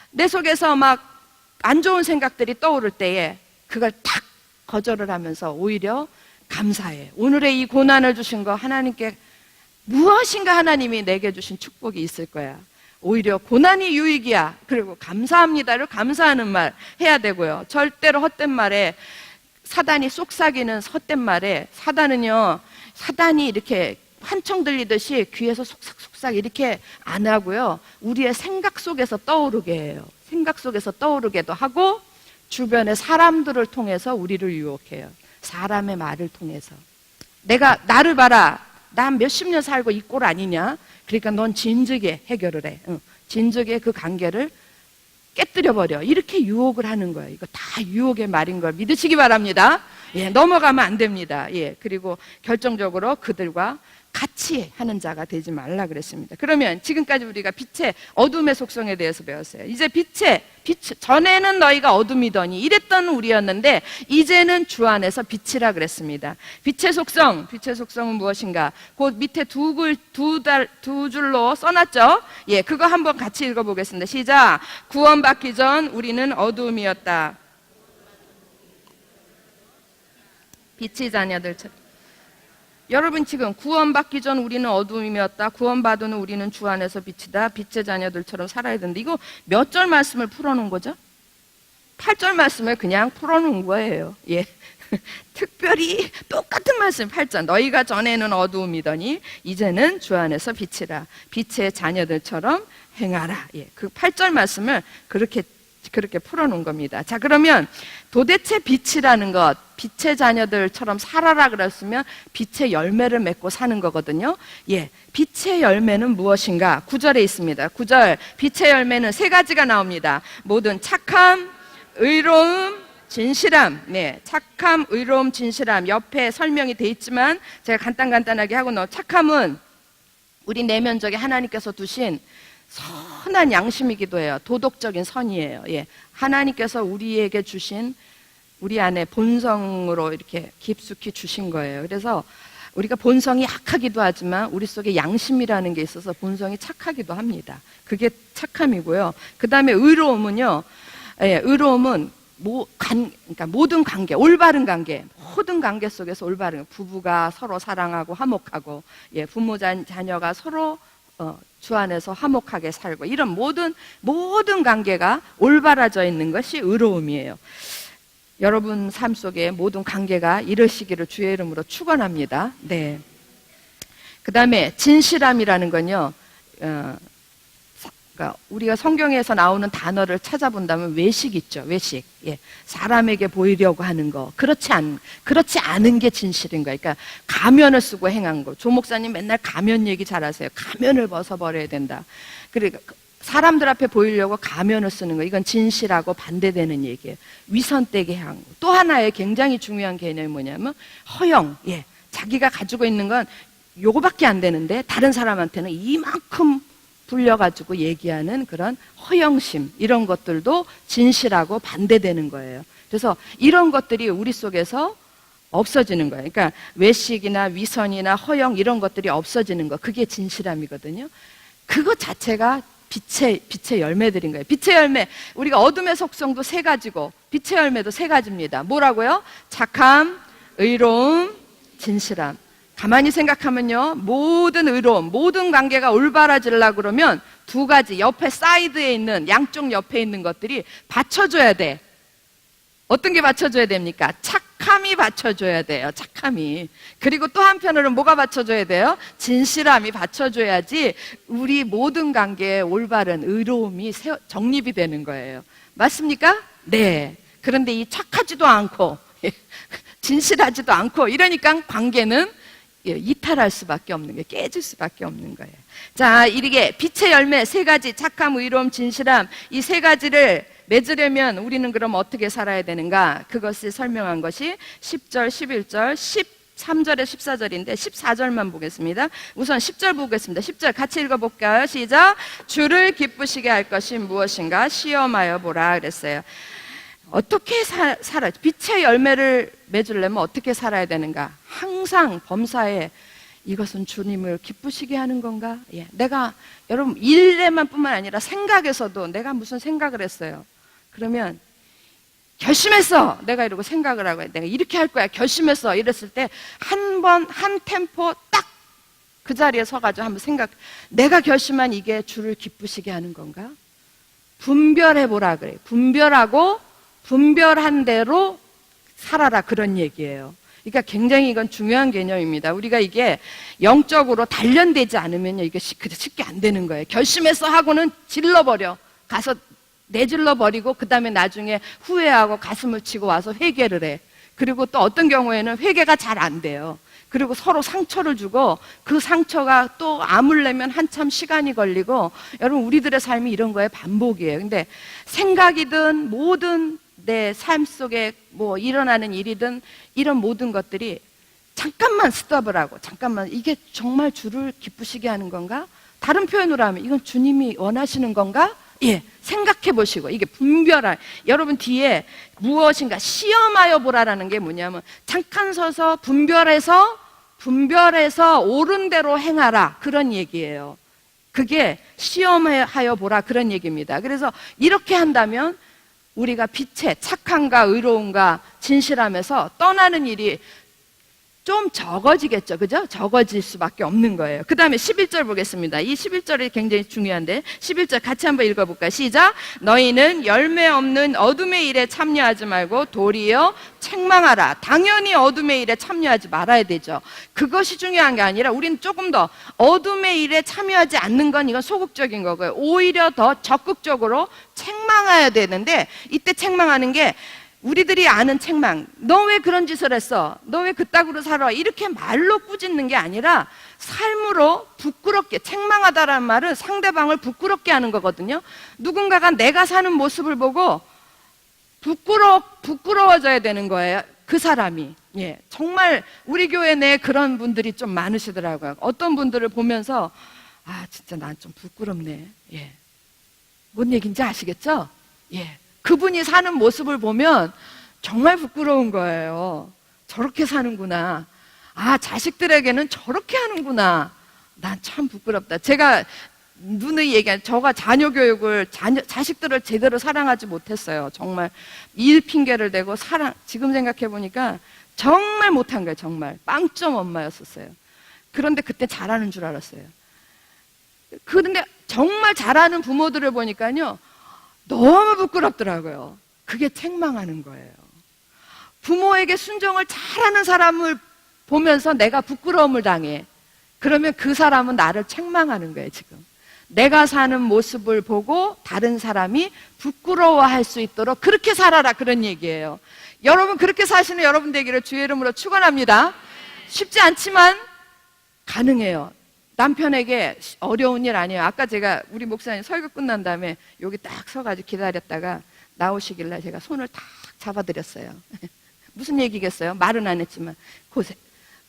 내 속에서 막 안 좋은 생각들이 떠오를 때에 그걸 탁 거절을 하면서 오히려 감사해. 오늘의 이 고난을 주신 거 하나님께 무엇인가 하나님이 내게 주신 축복이 있을 거야. 오히려 고난이 유익이야. 그리고 감사합니다를 감사하는 말 해야 되고요. 절대로 헛된 말에 사단이 속삭이는 헛된 말에 사단이 이렇게 환청 들리듯이 귀에서 속삭속삭 이렇게 안 하고요. 우리의 생각 속에서 떠오르게 해요. 생각 속에서 떠오르게도 하고 주변의 사람들을 통해서 우리를 유혹해요. 사람의 말을 통해서. 나를 봐라. 난 몇십 년 살고 이 꼴 아니냐? 그러니까 넌 진즉에 해결을 해. 진즉에 그 관계를 깨뜨려버려. 이렇게 유혹을 하는 거예요. 이거 다 유혹의 말인 걸 믿으시기 바랍니다. 예, 넘어가면 안 됩니다. 예, 그리고 결정적으로 그들과 같이 하는 자가 되지 말라 그랬습니다. 그러면 지금까지 우리가 빛의 어둠의 속성에 대해서 배웠어요. 이제 빛 전에는 너희가 어둠이더니 이랬던 우리였는데 이제는 주 안에서 빛이라 그랬습니다. 빛의 속성은 무엇인가? 그 밑에 두 줄로 써놨죠. 예, 그거 한번 같이 읽어보겠습니다. 시작. 구원받기 전 우리는 어둠이었다. 빛의 자녀들처럼. 여러분 지금 구원받기 전 우리는 어둠이었다. 구원받은 후 우리는 주 안에서 빛이다. 빛의 자녀들처럼 살아야 되는데 이거 몇 절 말씀을 풀어놓은 거죠? 8절 말씀을 그냥 풀어놓은 거예요. 예. 특별히 똑같은 말씀 8절. 너희가 전에는 어두움이더니 이제는 주 안에서 빛이라. 빛의 자녀들처럼 행하라. 예. 그 8절 말씀을 그렇게 풀어놓은 겁니다. 자, 그러면 도대체 빛이라는 것, 빛의 자녀들처럼 살아라 그랬으면 빛의 열매를 맺고 사는 거거든요. 예, 빛의 열매는 무엇인가? 9절에 있습니다. 9절, 빛의 열매는 세 가지가 나옵니다. 모든 착함, 의로움, 진실함. 네, 착함, 의로움, 진실함. 옆에 설명이 돼 있지만 제가 간단하게 하고 착함은 우리 내면적에 하나님께서 두신 선한 양심이기도 해요. 도덕적인 선이에요. 예. 하나님께서 우리에게 주신 우리 안에 본성으로 이렇게 깊숙이 주신 거예요. 그래서 우리가 본성이 약하기도 하지만 우리 속에 양심이라는 게 있어서 본성이 착하기도 합니다. 그게 착함이고요. 그 다음에 의로움은요. 예, 의로움은 그러니까 모든 관계, 올바른 관계, 모든 관계 속에서 올바른 부부가 서로 사랑하고 화목하고, 예, 부모 자녀가 서로 주 안에서 화목하게 살고 이런 모든 관계가 올바라져 있는 것이 의로움이에요. 여러분 삶 속에 모든 관계가 이러시기를 주의 이름으로 축원합니다. 네. 그 다음에 진실함이라는 건요. 그러니까 우리가 성경에서 나오는 단어를 찾아본다면 외식 있죠. 외식. 예. 사람에게 보이려고 하는 거. 그렇지 않은 게 진실인 거예요. 그러니까 가면을 쓰고 행한 거. 조 목사님 맨날 가면 얘기 잘하세요. 가면을 벗어버려야 된다. 그러니까 사람들 앞에 보이려고 가면을 쓰는 거. 이건 진실하고 반대되는 얘기예요. 위선되게 한 거. 또 하나의 굉장히 중요한 개념이 뭐냐면 허영. 예. 자기가 가지고 있는 건 요거밖에 안 되는데 다른 사람한테는 이만큼 불려가지고 얘기하는 그런 허영심, 이런 것들도 진실하고 반대되는 거예요. 그래서 이런 것들이 우리 속에서 없어지는 거예요. 그러니까 외식이나 위선이나 허영 이런 것들이 없어지는 거, 그게 진실함이거든요. 그것 자체가 빛의 열매들인 거예요. 빛의 열매, 우리가 어둠의 속성도 세 가지고 빛의 열매도 세 가지입니다. 뭐라고요? 착함, 의로움, 진실함. 가만히 생각하면요, 모든 의로움, 모든 관계가 올바라지려고 그러면 두 가지, 옆에 사이드에 있는, 양쪽 옆에 있는 것들이 받쳐줘야 돼. 어떤 게 받쳐줘야 됩니까? 착함이 받쳐줘야 돼요. 착함이. 그리고 또 한편으로는 뭐가 받쳐줘야 돼요? 진실함이 받쳐줘야지 우리 모든 관계에 올바른 의로움이 정립이 되는 거예요. 맞습니까? 네. 그런데 이 착하지도 않고 진실하지도 않고 이러니까 관계는 이탈할 수밖에 없는 게, 깨질 수밖에 없는 거예요. 자, 이렇게 빛의 열매 세 가지, 착함, 의로움, 진실함, 이 세 가지를 맺으려면 우리는 그럼 어떻게 살아야 되는가? 그것을 설명한 것이 10절, 11절, 13절에 14절인데 14절만 보겠습니다. 우선 10절 보겠습니다. 10절 같이 읽어볼까요? 시작. 주를 기쁘시게 할 것이 무엇인가 시험하여 보라 그랬어요. 어떻게 살아? 빛의 열매를 맺으려면 어떻게 살아야 되는가? 항상 범사에 이것은 주님을 기쁘시게 하는 건가? 예. 내가, 여러분, 일에만 뿐만 아니라 생각에서도 내가 무슨 생각을 했어요. 그러면 결심했어. 내가 이러고 생각을 하고 내가 이렇게 할 거야. 결심했어. 이랬을 때 한 템포 딱 그 자리에 서가지고 한번 내가 결심한 이게 주를 기쁘시게 하는 건가? 분별해보라 그래. 분별하고 분별한 대로 살아라, 그런 얘기예요. 그러니까 굉장히 이건 중요한 개념입니다. 우리가 이게 영적으로 단련되지 않으면 이게 쉽게 안 되는 거예요. 결심해서 하고는 질러버려. 가서 내질러버리고 그 다음에 나중에 후회하고 가슴을 치고 와서 회개를 해. 그리고 또 어떤 경우에는 회개가 잘 안 돼요. 그리고 서로 상처를 주고 그 상처가 또 아물려면 한참 시간이 걸리고, 여러분 우리들의 삶이 이런 거에 반복이에요. 근데 생각이든 모든 내 삶 속에 뭐 일어나는 일이든 이런 모든 것들이 잠깐만 스톱을 하고, 잠깐만 이게 정말 주를 기쁘시게 하는 건가? 다른 표현으로 하면 이건 주님이 원하시는 건가? 예, 생각해 보시고, 이게 여러분 뒤에 무엇인가 시험하여 보라라는 게 뭐냐면, 잠깐 서서 분별해서 옳은 대로 행하라, 그런 얘기예요. 그게 시험하여 보라, 그런 얘기입니다. 그래서 이렇게 한다면 우리가 빛의 착함과 의로움과 진실함에서 떠나는 일이 좀 적어지겠죠. 그죠? 적어질 수밖에 없는 거예요. 그 다음에 11절 보겠습니다. 이 11절이 굉장히 중요한데, 11절 같이 한번 읽어볼까요? 시작! 너희는 열매 없는 어둠의 일에 참여하지 말고 도리어 책망하라. 당연히 어둠의 일에 참여하지 말아야 되죠. 그것이 중요한 게 아니라 우리는 조금 더 어둠의 일에 참여하지 않는 건 이건 소극적인 거고요. 오히려 더 적극적으로 책망해야 되는데, 이때 책망하는 게 우리들이 아는 책망, 너 왜 그런 짓을 했어? 너 왜 그따구로 살아? 이렇게 말로 꾸짖는 게 아니라 삶으로 부끄럽게, 책망하다라는 말은 상대방을 부끄럽게 하는 거거든요. 누군가가 내가 사는 모습을 보고 부끄러워져야 되는 거예요, 그 사람이. 예, 정말 우리 교회 내에 그런 분들이 좀 많으시더라고요. 어떤 분들을 보면서 진짜 난 좀 부끄럽네. 예, 뭔 얘기인지 아시겠죠? 예. 그분이 사는 모습을 보면 정말 부끄러운 거예요. 저렇게 사는구나. 자식들에게는 저렇게 하는구나. 난 참 부끄럽다. 제가 누누이 얘기한, 저가 자녀 교육을, 자식들을 제대로 사랑하지 못했어요. 정말 일 핑계를 대고 지금 생각해 보니까 정말 못한 거예요. 정말 빵점 엄마였었어요. 그런데 그때 잘하는 줄 알았어요. 그런데 정말 잘하는 부모들을 보니까요, 너무 부끄럽더라고요. 그게 책망하는 거예요. 부모에게 순종을 잘하는 사람을 보면서 내가 부끄러움을 당해. 그러면 그 사람은 나를 책망하는 거예요, 지금. 내가 사는 모습을 보고 다른 사람이 부끄러워할 수 있도록 그렇게 살아라, 그런 얘기예요. 여러분 그렇게 사시는 여러분 되기를 주의 이름으로 축원합니다. 쉽지 않지만 가능해요. 남편에게 어려운 일 아니에요. 아까 제가 우리 목사님 설교 끝난 다음에 여기 딱 서가지고 기다렸다가 나오시길래 제가 손을 탁 잡아드렸어요. 무슨 얘기겠어요? 말은 안 했지만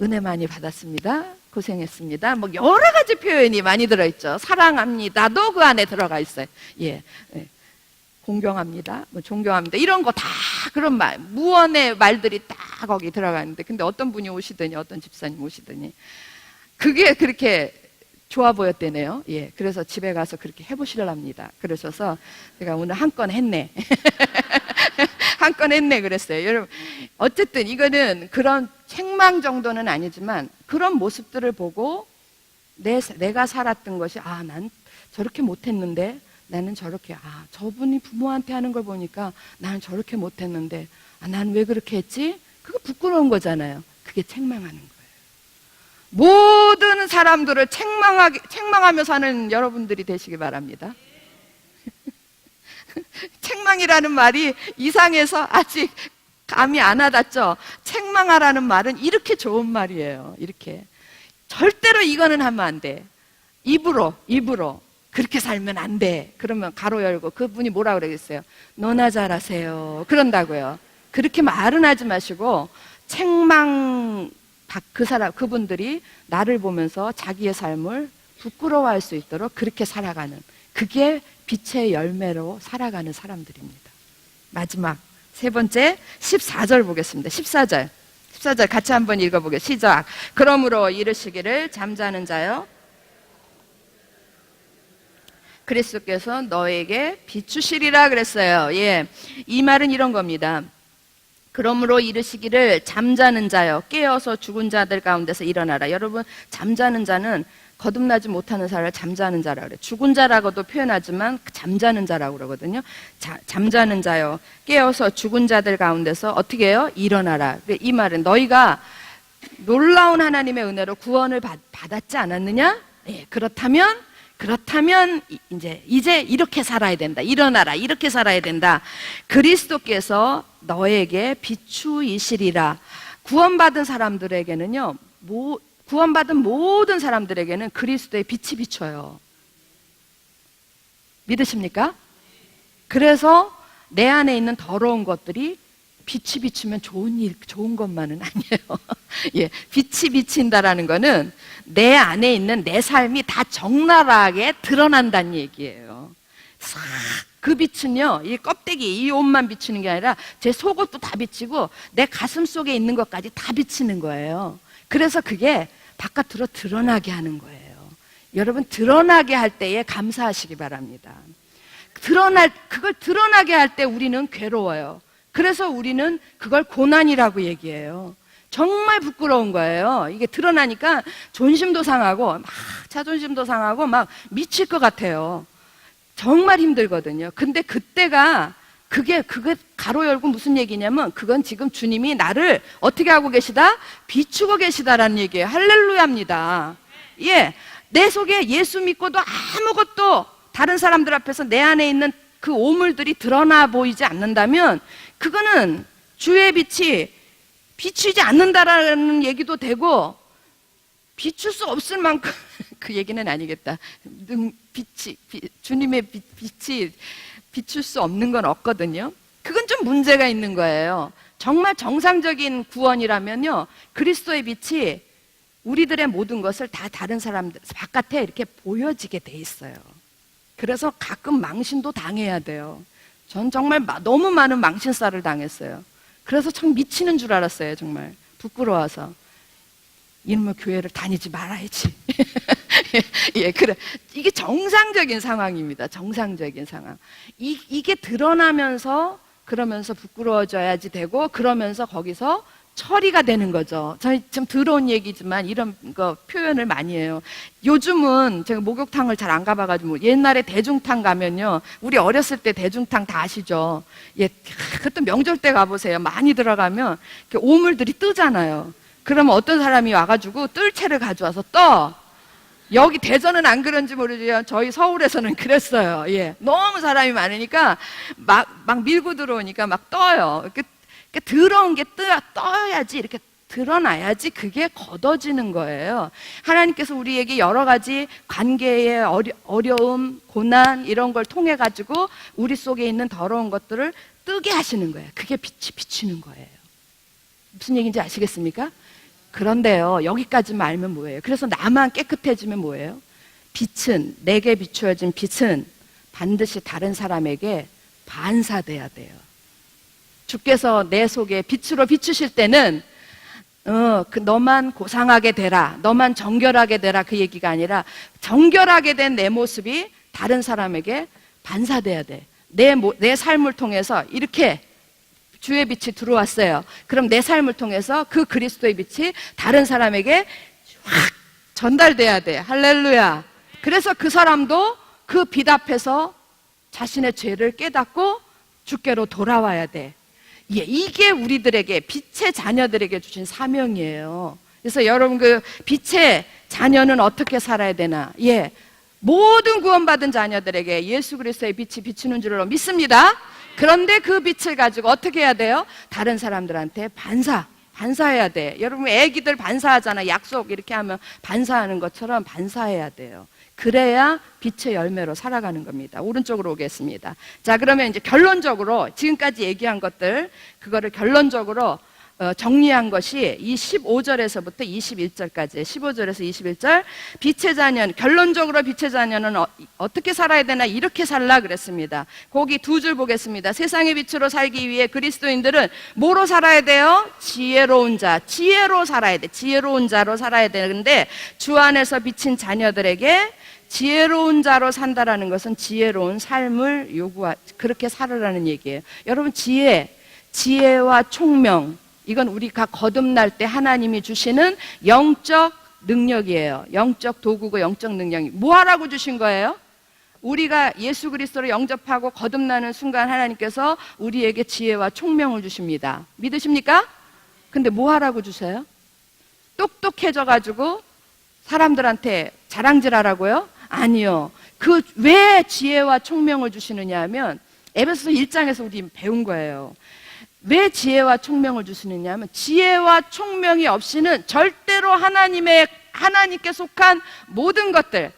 은혜 많이 받았습니다. 고생했습니다. 뭐 여러 가지 표현이 많이 들어있죠. 사랑합니다도 그 안에 들어가 있어요. 예, 공경합니다. 뭐 존경합니다. 이런 거 다 그런 말, 무언의 말들이 다 거기 들어가는데, 근데 어떤 분이 오시더니, 어떤 집사님 오시더니 그게 그렇게 좋아 보였대네요. 예, 그래서 집에 가서 그렇게 해보시랍니다. 그러셔서 제가 오늘 한 건 했네. 한 건 했네 그랬어요. 여러분, 어쨌든 이거는 그런 책망 정도는 아니지만 그런 모습들을 보고 내가 살았던 것이, 난 저렇게 못했는데, 나는 저렇게, 저분이 부모한테 하는 걸 보니까 나는 저렇게 못했는데, 난 왜 그렇게 했지? 그거 부끄러운 거잖아요. 그게 책망하는 거예요. 모든 사람들을 책망하며 사는 여러분들이 되시기 바랍니다. 책망이라는 말이 이상해서 아직 감이 안 와닿죠? 책망하라는 말은 이렇게 좋은 말이에요. 이렇게. 절대로 이거는 하면 안 돼. 입으로 그렇게 살면 안 돼. 그러면 가로 열고 그분이 뭐라 그러겠어요? 너나 잘하세요. 그런다고요. 그렇게 말은 하지 마시고 그분들이 나를 보면서 자기의 삶을 부끄러워할 수 있도록 그렇게 살아가는, 그게 빛의 열매로 살아가는 사람들입니다. 마지막 세 번째 14절 보겠습니다. 14절 같이 한번 읽어보겠습니다. 시작. 그러므로 이르시기를 잠자는 자여 그리스도께서 너에게 비추시리라 그랬어요. 예, 이 말은 이런 겁니다. 그러므로 이르시기를 잠자는 자여 깨어서 죽은 자들 가운데서 일어나라. 여러분, 잠자는 자는 거듭나지 못하는 사람을 잠자는 자라 그래요. 죽은 자라고도 표현하지만 잠자는 자라고 그러거든요. 잠자는 자여 깨어서 죽은 자들 가운데서 어떻게 해요? 일어나라. 이 말은 너희가 놀라운 하나님의 은혜로 구원을 받았지 않았느냐? 예, 그렇다면 이제 이렇게 살아야 된다. 일어나라. 이렇게 살아야 된다. 그리스도께서 너에게 비추이시리라. 구원받은 사람들에게는요, 구원받은 모든 사람들에게는 그리스도의 빛이 비춰요. 믿으십니까? 그래서 내 안에 있는 더러운 것들이 빛이 비추면 좋은 것만은 아니에요. 예, 빛이 비친다라는 거는 내 안에 있는 내 삶이 다 적나라하게 드러난다는 얘기예요. 싹 그 빛은요, 이 껍데기, 이 옷만 비추는 게 아니라 제 속옷도 다 비치고 내 가슴 속에 있는 것까지 다 비치는 거예요. 그래서 그게 바깥으로 드러나게 하는 거예요. 여러분, 드러나게 할 때에 감사하시기 바랍니다. 그걸 드러나게 할 때 우리는 괴로워요. 그래서 우리는 그걸 고난이라고 얘기해요. 정말 부끄러운 거예요. 이게 드러나니까 존심도 상하고 막 자존심도 상하고 막 미칠 것 같아요. 정말 힘들거든요. 근데 그때가 그게 가로 열고 무슨 얘기냐면 그건 지금 주님이 나를 어떻게 하고 계시다? 비추고 계시다라는 얘기예요. 할렐루야입니다. 예, 내 속에 예수 믿고도 아무것도 다른 사람들 앞에서 내 안에 있는 그 오물들이 드러나 보이지 않는다면 그거는 주의 빛이 비추지 않는다라는 얘기도 되고 비출 수 없을 만큼 그 얘기는 아니겠다. 주님의 빛이 비출 수 없는 건 없거든요. 그건 좀 문제가 있는 거예요. 정말 정상적인 구원이라면요, 그리스도의 빛이 우리들의 모든 것을 다 다른 사람들 바깥에 이렇게 보여지게 돼 있어요. 그래서 가끔 망신도 당해야 돼요. 전 정말 너무 많은 망신살을 당했어요. 그래서 참 미치는 줄 알았어요. 정말 부끄러워서 이놈의 교회를 다니지 말아야지. 예, 그래. 이게 정상적인 상황입니다. 정상적인 상황. 이게 드러나면서 그러면서 부끄러워져야지 되고 그러면서 거기서 처리가 되는 거죠. 저희 좀 더러운 얘기지만 이런 거 표현을 많이 해요. 요즘은 제가 목욕탕을 잘 안 가봐가지고 옛날에 대중탕 가면요, 우리 어렸을 때 대중탕 다 아시죠? 예, 그것도 명절 때 가보세요. 많이 들어가면 이렇게 오물들이 뜨잖아요. 그러면 어떤 사람이 와가지고 뜰채를 가져와서 떠. 여기 대전은 안 그런지 모르지만 저희 서울에서는 그랬어요. 예, 너무 사람이 많으니까 막 밀고 들어오니까 막 떠요. 이렇게 더러운 게 떠야지, 이렇게 드러나야지 그게 걷어지는 거예요. 하나님께서 우리에게 여러 가지 관계의 어려움, 고난 이런 걸 통해 가지고 우리 속에 있는 더러운 것들을 뜨게 하시는 거예요. 그게 빛이 비치는 거예요. 무슨 얘기인지 아시겠습니까? 그런데요, 여기까지만 알면 뭐예요? 그래서 나만 깨끗해지면 뭐예요? 빛은, 내게 비추어진 빛은 반드시 다른 사람에게 반사돼야 돼요. 주께서 내 속에 빛으로 비추실 때는 너만 고상하게 되라, 너만 정결하게 되라 그 얘기가 아니라 정결하게 된 내 모습이 다른 사람에게 반사돼야 돼. 내 삶을 통해서 이렇게 주의 빛이 들어왔어요. 그럼 내 삶을 통해서 그 그리스도의 빛이 다른 사람에게 확 전달돼야 돼. 할렐루야. 그래서 그 사람도 그 빛 앞에서 자신의 죄를 깨닫고 주께로 돌아와야 돼. 예, 이게 우리들에게 빛의 자녀들에게 주신 사명이에요. 그래서 여러분, 그 빛의 자녀는 어떻게 살아야 되나? 예, 모든 구원받은 자녀들에게 예수 그리스도의 빛이 비추는 줄로 믿습니다. 그런데 그 빛을 가지고 어떻게 해야 돼요? 다른 사람들한테 반사해야 돼. 여러분, 애기들 반사하잖아. 약속 이렇게 하면 반사하는 것처럼 반사해야 돼요. 그래야 빛의 열매로 살아가는 겁니다. 오른쪽으로 오겠습니다. 자, 그러면 이제 결론적으로 지금까지 얘기한 것들, 그거를 결론적으로 정리한 것이 이 15절에서부터 21절까지, 15절에서 21절, 빛의 자녀는, 결론적으로 빛의 자녀는 어떻게 살아야 되나? 이렇게 살라 그랬습니다. 거기 두 줄 보겠습니다. 세상의 빛으로 살기 위해 그리스도인들은 뭐로 살아야 돼요? 지혜로운 자, 지혜로 살아야 돼. 지혜로운 자로 살아야 되는데 주 안에서 비친 자녀들에게 지혜로운 자로 산다라는 것은 지혜로운 삶을 그렇게 살으라는 얘기예요. 여러분, 지혜와 총명, 이건 우리가 거듭날 때 하나님이 주시는 영적 능력이에요. 영적 도구고 영적 능력이. 뭐 하라고 주신 거예요? 우리가 예수 그리스도를 영접하고 거듭나는 순간 하나님께서 우리에게 지혜와 총명을 주십니다. 믿으십니까? 근데 뭐 하라고 주세요? 똑똑해져가지고 사람들한테 자랑질하라고요? 아니요. 왜 지혜와 총명을 주시느냐 하면 에베소서 1장에서 우리 배운 거예요. 왜 지혜와 총명을 주시느냐 하면 지혜와 총명이 없이는 절대로 하나님께 속한 모든 것들을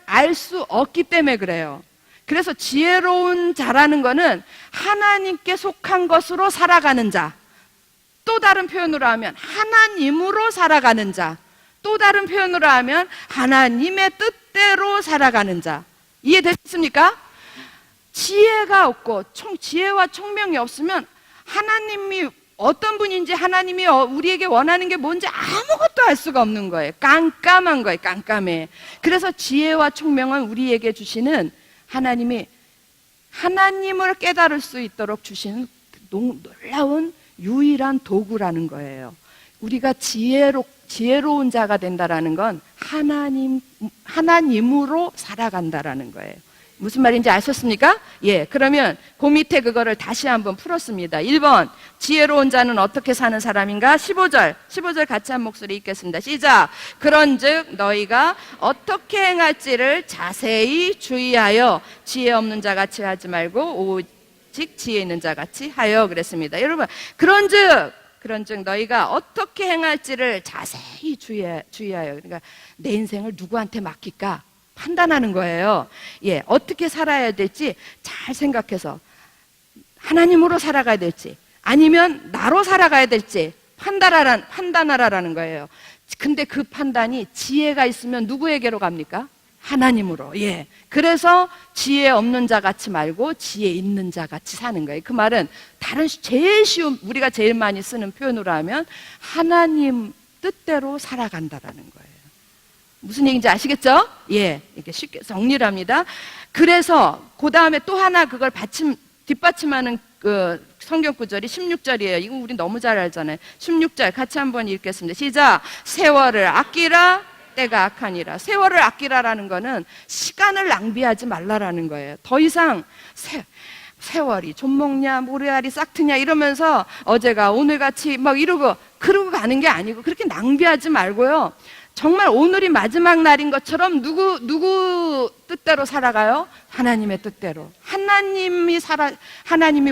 알 수 없기 때문에 그래요. 그래서 지혜로운 자라는 거는 하나님께 속한 것으로 살아가는 자, 또 다른 표현으로 하면 하나님으로 살아가는 자, 또 다른 표현으로 하면 하나님의 뜻대로 살아가는 자. 이해되셨습니까? 지혜가 없고 지혜와 총명이 없으면 하나님이 어떤 분인지, 하나님이 우리에게 원하는 게 뭔지 아무것도 알 수가 없는 거예요. 깜깜한 거예요. 깜깜해. 그래서 지혜와 총명은 우리에게 주시는, 하나님이 하나님을 깨달을 수 있도록 주시는 놀라운 유일한 도구라는 거예요. 우리가 지혜로운 자가 된다라는 건 하나님으로 살아간다라는 거예요. 무슨 말인지 아셨습니까? 예, 그러면 그 밑에 그거를 다시 한번 풀었습니다. 1번, 지혜로운 자는 어떻게 사는 사람인가? 15절 같이 한 목소리 읽겠습니다. 시작. 그런즉 너희가 어떻게 행할지를 자세히 주의하여 지혜 없는 자 같이 하지 말고 오직 지혜 있는 자 같이 하여 그랬습니다. 여러분, 그런즉 너희가 어떻게 행할지를 자세히 주의하여. 그러니까 내 인생을 누구한테 맡길까? 판단하는 거예요. 예, 어떻게 살아야 될지 잘 생각해서 하나님으로 살아가야 될지 아니면 나로 살아가야 될지 판단하라는 거예요. 근데 그 판단이 지혜가 있으면 누구에게로 갑니까? 하나님으로. 예. 그래서 지혜 없는 자 같이 말고 지혜 있는 자 같이 사는 거예요. 그 말은 제일 쉬운, 우리가 제일 많이 쓰는 표현으로 하면 하나님 뜻대로 살아간다라는 거예요. 무슨 얘기인지 아시겠죠? 예, 이렇게 쉽게 정리를 합니다. 그래서 그 다음에 또 하나 그걸 뒷받침하는 그 성경 구절이 16절이에요. 이거 우리 너무 잘 알잖아요. 16절 같이 한번 읽겠습니다. 시작. 세월을 아끼라, 때가 악하니라. 세월을 아끼라라는 거는 시간을 낭비하지 말라라는 거예요. 더 이상 세월이 좀 먹냐, 모래알이 싹트냐 이러면서 어제가 오늘같이 막 그러고 가는 게 아니고 그렇게 낭비하지 말고요. 정말 오늘이 마지막 날인 것처럼 누구 뜻대로 살아가요? 하나님의 뜻대로. 하나님이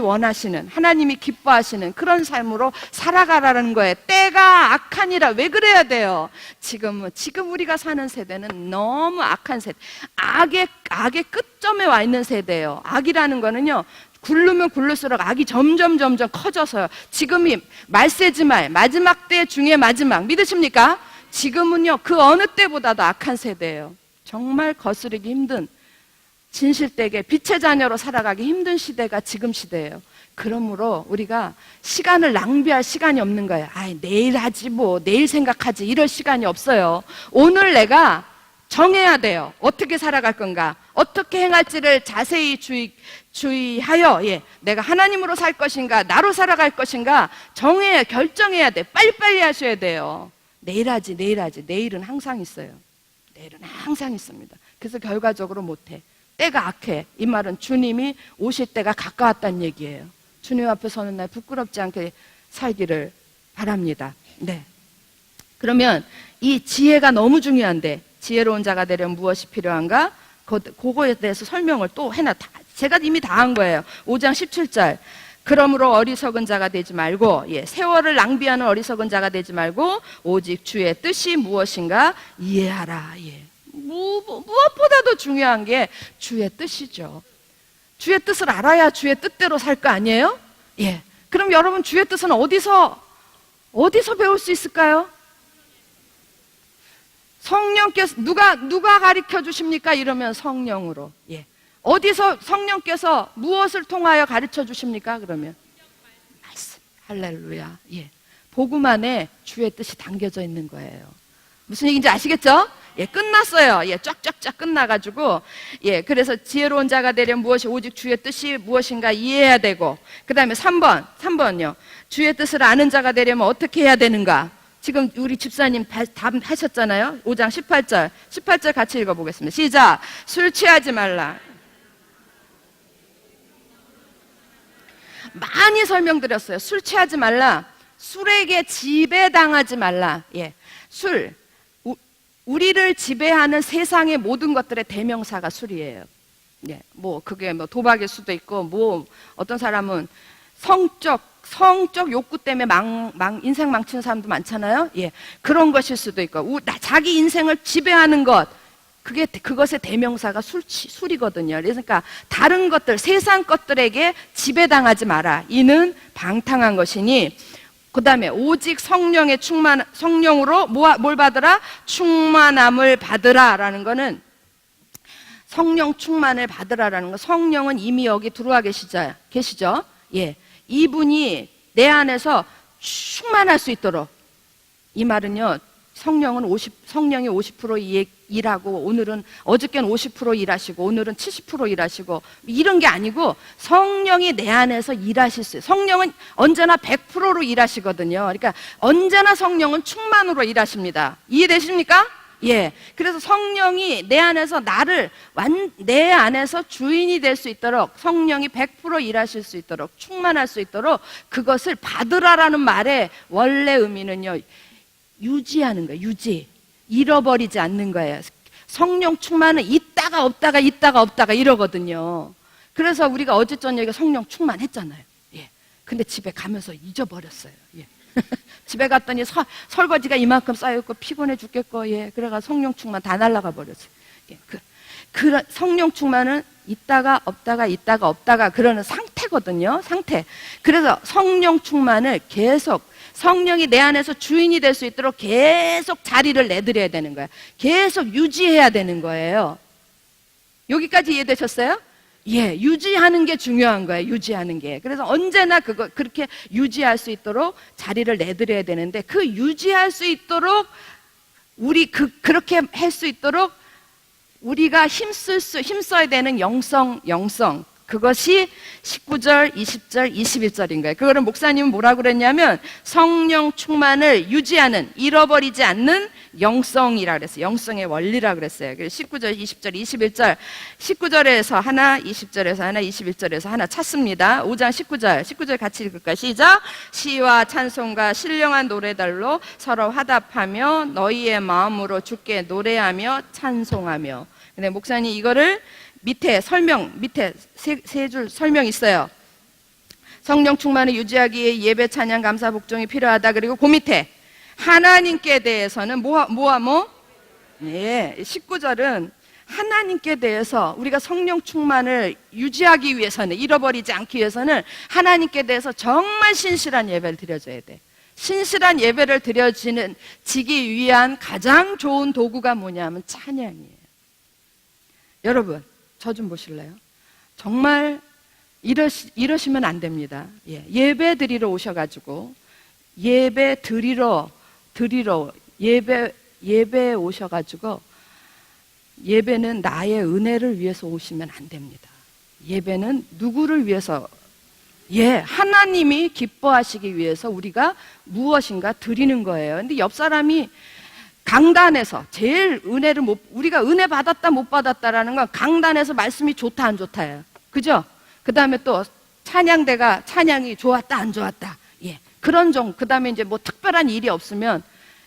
원하시는, 하나님이 기뻐하시는 그런 삶으로 살아가라는 거예요. 때가 악하니라. 왜 그래야 돼요? 지금 우리가 사는 세대는 너무 악한 세대. 악의 끝점에 와 있는 세대예요. 악이라는 거는요, 굴르면 굴를수록 악이 점점 커져서요. 지금이 말세지말, 마지막 때 중에 마지막. 믿으십니까? 지금은요, 그 어느 때보다도 악한 세대예요. 정말 거스르기 힘든, 진실되게 빛의 자녀로 살아가기 힘든 시대가 지금 시대예요. 그러므로 우리가 시간을 낭비할 시간이 없는 거예요. 내일 하지 내일 생각하지 이럴 시간이 없어요. 오늘 내가 정해야 돼요. 어떻게 살아갈 건가, 어떻게 행할지를 자세히 주의하여, 예, 내가 하나님으로 살 것인가, 나로 살아갈 것인가 결정해야 돼. 빨리빨리 하셔야 돼요. 내일 하지. 내일은 항상 있어요. 내일은 항상 있습니다. 그래서 결과적으로 못해. 때가 악해. 이 말은 주님이 오실 때가 가까웠다는 얘기예요. 주님 앞에 서는 날 부끄럽지 않게 살기를 바랍니다. 네. 그러면 이 지혜가 너무 중요한데, 지혜로운 자가 되려면 무엇이 필요한가? 그거에 대해서 설명을 또 제가 이미 다 한 거예요. 5장 17절. 그러므로 어리석은 자가 되지 말고, 예, 세월을 낭비하는 어리석은 자가 되지 말고 오직 주의 뜻이 무엇인가 이해하라. 예. 무엇보다도 중요한 게 주의 뜻이죠. 주의 뜻을 알아야 주의 뜻대로 살 거 아니에요? 예. 그럼 여러분, 주의 뜻은 어디서 배울 수 있을까요? 성령께서 누가 가르쳐 주십니까? 이러면 성령으로. 예. 어디서 성령께서 무엇을 통하여 가르쳐 주십니까? 그러면 말씀. 할렐루야. 예. 복음 안에 주의 뜻이 담겨져 있는 거예요. 무슨 얘기인지 아시겠죠? 예, 끝났어요. 예, 쫙쫙쫙 끝나가지고, 예, 그래서 지혜로운 자가 되려면 무엇이 오직 주의 뜻이 무엇인가 이해해야 되고, 그 다음에 3번요. 주의 뜻을 아는 자가 되려면 어떻게 해야 되는가? 지금 우리 집사님 답 하셨잖아요. 5장 18절. 18절 같이 읽어보겠습니다. 시작. 술 취하지 말라. 많이 설명드렸어요. 술 취하지 말라. 술에게 지배당하지 말라. 예. 술. 우리를 지배하는 세상의 모든 것들의 대명사가 술이에요. 예. 그게 도박일 수도 있고, 어떤 사람은 성적 욕구 때문에 인생 망치는 사람도 많잖아요. 예. 그런 것일 수도 있고, 자기 인생을 지배하는 것. 그것의 대명사가 술이거든요. 그러니까 다른 것들, 세상 것들에게 지배당하지 마라. 이는 방탕한 것이니, 그 다음에 오직 성령으로 뭘 받으라? 충만함을 받으라라는 거는, 성령 충만을 받으라라는 거. 성령은 이미 여기 들어와 계시죠? 예. 이분이 내 안에서 충만할 수 있도록. 이 말은요, 성령이 50% 일하고, 어저께는 50% 일하시고, 오늘은 70% 일하시고, 이런 게 아니고, 성령이 내 안에서 일하실 수 있어요. 성령은 언제나 100%로 일하시거든요. 그러니까, 언제나 성령은 충만으로 일하십니다. 이해되십니까? 예. 그래서 성령이 내 안에서 내 안에서 주인이 될 수 있도록, 성령이 100% 일하실 수 있도록, 충만할 수 있도록, 그것을 받으라라는 말의 원래 의미는요, 유지하는 거예요. 잃어버리지 않는 거예요. 성령 충만은 있다가 없다가 이러거든요. 그래서 우리가 어제 저녁에 성령 충만했잖아요. 예. 근데 집에 가면서 잊어버렸어요. 예. 집에 갔더니 설거지가 이만큼 쌓여있고 피곤해 죽겠고, 예. 그래가 성령 충만 다 날아가 버렸어요. 예. 성령 충만은 있다가 없다가 그러는 상태거든요. 상태. 그래서 성령 충만을 계속, 성령이 내 안에서 주인이 될 수 있도록 계속 자리를 내드려야 되는 거예요. 계속 유지해야 되는 거예요. 여기까지 이해되셨어요? 예, 유지하는 게 중요한 거예요. 유지하는 게. 그래서 언제나 그렇게 유지할 수 있도록 자리를 내드려야 되는데, 그 유지할 수 있도록, 그렇게 할 수 있도록 우리가 힘써야 되는 영성. 그것이 19절, 20절, 21절인 거예요. 그거를 목사님은 뭐라고 그랬냐면, 성령 충만을 유지하는, 잃어버리지 않는 영성이라고 그랬어요. 영성의 원리라고 그랬어요. 그래서 19절, 20절, 21절, 19절에서 하나, 20절에서 하나, 21절에서 하나 찾습니다. 5장 19절 같이 읽을까요? 시작. 시와 찬송과 신령한 노래들로 서로 화답하며 너희의 마음으로 주께 노래하며 찬송하며. 근데 목사님 이거를 밑에 세 줄 설명 있어요. 성령 충만을 유지하기 위해 예배, 찬양, 감사, 복종이 필요하다. 그리고 그 밑에 하나님께 대해서는 네, 19절은 하나님께 대해서 우리가 성령 충만을 유지하기 위해서는, 잃어버리지 않기 위해서는 하나님께 대해서 정말 신실한 예배를 드려줘야 돼. 신실한 예배를 드려지기 위한 가장 좋은 도구가 뭐냐면 찬양이에요. 여러분, 저 좀 보실래요? 정말 이러시면 안 됩니다. 예, 예배 드리러 오셔가지고 예배 오셔가지고 예배는 나의 은혜를 위해서 오시면 안 됩니다. 예배는 누구를 위해서? 예, 하나님이 기뻐하시기 위해서 우리가 무엇인가 드리는 거예요. 근데 옆 사람이 강단에서 제일 우리가 은혜 받았다 못 받았다라는 건 강단에서 말씀이 좋다 안 좋다예요. 그죠? 그 다음에 또 찬양이 좋았다 안 좋았다. 예. 그 다음에 이제 특별한 일이 없으면,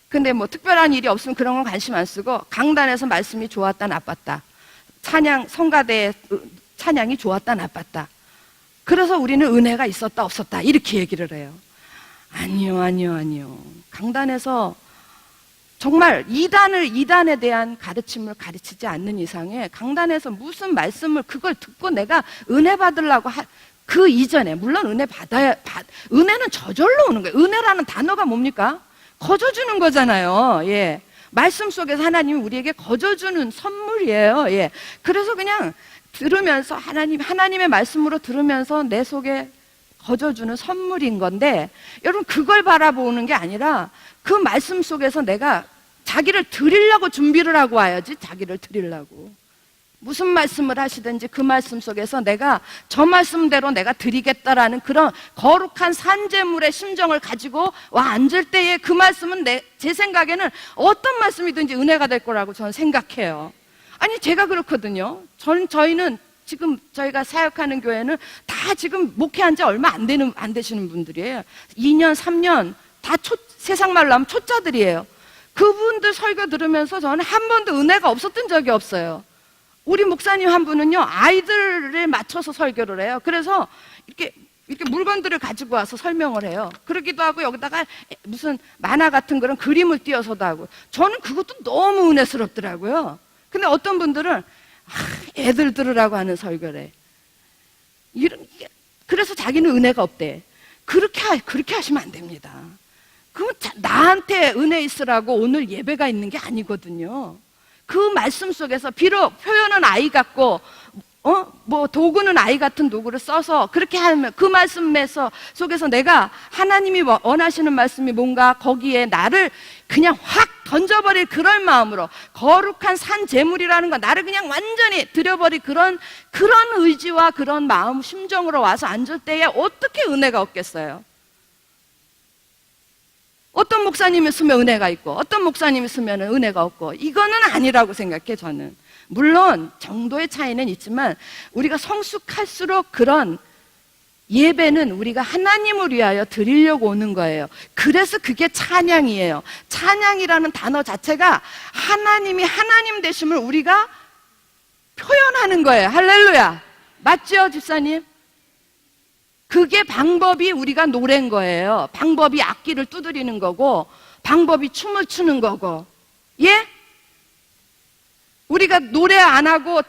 근데 특별한 일이 없으면 그런 건 관심 안 쓰고, 강단에서 말씀이 좋았다 나빴다. 성가대의 찬양이 좋았다 나빴다. 그래서 우리는 은혜가 있었다 없었다 이렇게 얘기를 해요. 아니요. 강단에서 정말 이단에 대한 가르침을 가르치지 않는 이상에 강단에서 무슨 말씀을 그걸 듣고 내가 은혜 받으려고 그 이전에, 물론 은혜는 저절로 오는 거예요. 은혜라는 단어가 뭡니까? 거저주는 거잖아요. 예. 말씀 속에서 하나님이 우리에게 거저주는 선물이에요. 예. 그래서 그냥 들으면서 하나님의 말씀으로 들으면서 내 속에 거저주는 선물인 건데, 여러분 그걸 바라보는 게 아니라 그 말씀 속에서 내가 자기를 드리려고 준비를 하고 와야지. 자기를 드리려고. 무슨 말씀을 하시든지 그 말씀 속에서 내가 저 말씀대로 내가 드리겠다라는 그런 거룩한 산재물의 심정을 가지고 와 앉을 때에 그 말씀은 제 생각에는 어떤 말씀이든지 은혜가 될 거라고 저는 생각해요. 아니 제가 그렇거든요. 저희는 지금 저희가 사역하는 교회는 다 지금 목회한 지 얼마 안 되시는 분들이에요. 2년, 3년 다 세상 말로 하면 초짜들이에요. 그분들 설교 들으면서 저는 한 번도 은혜가 없었던 적이 없어요. 우리 목사님 한 분은요, 아이들에 맞춰서 설교를 해요. 그래서 이렇게 물건들을 가지고 와서 설명을 해요. 그러기도 하고 여기다가 무슨 만화 같은 그런 그림을 띄어서도 하고. 저는 그것도 너무 은혜스럽더라고요. 근데 어떤 분들은 애들 들으라고 하는 설교래. 그래서 자기는 은혜가 없대. 그렇게 하시면 안 됩니다. 그건 나한테 은혜 있으라고 오늘 예배가 있는 게 아니거든요. 그 말씀 속에서 비록 표현은 아이 같고 도구는 아이 같은 도구를 써서 그렇게 하면 그 말씀 속에서 내가 하나님이 원하시는 말씀이 뭔가 거기에 나를 그냥 확 던져버릴 그런 마음으로 거룩한 산 제물이라는 거 나를 그냥 완전히 드려버릴 그런 의지와 그런 마음 심정으로 와서 앉을 때에 어떻게 은혜가 없겠어요? 어떤 목사님이 쓰면 은혜가 있고 어떤 목사님이 쓰면 은혜가 없고 이거는 아니라고 생각해 저는. 물론 정도의 차이는 있지만 우리가 성숙할수록 그런 예배는 우리가 하나님을 위하여 드리려고 오는 거예요. 그래서 그게 찬양이에요. 찬양이라는 단어 자체가 하나님이 하나님 되심을 우리가 표현하는 거예요. 할렐루야. 맞죠, 집사님? 그게 방법이 우리가 노래인 거예요. 방법이 악기를 두드리는 거고 방법이 춤을 추는 거고. 예? 우리가 노래 안 하고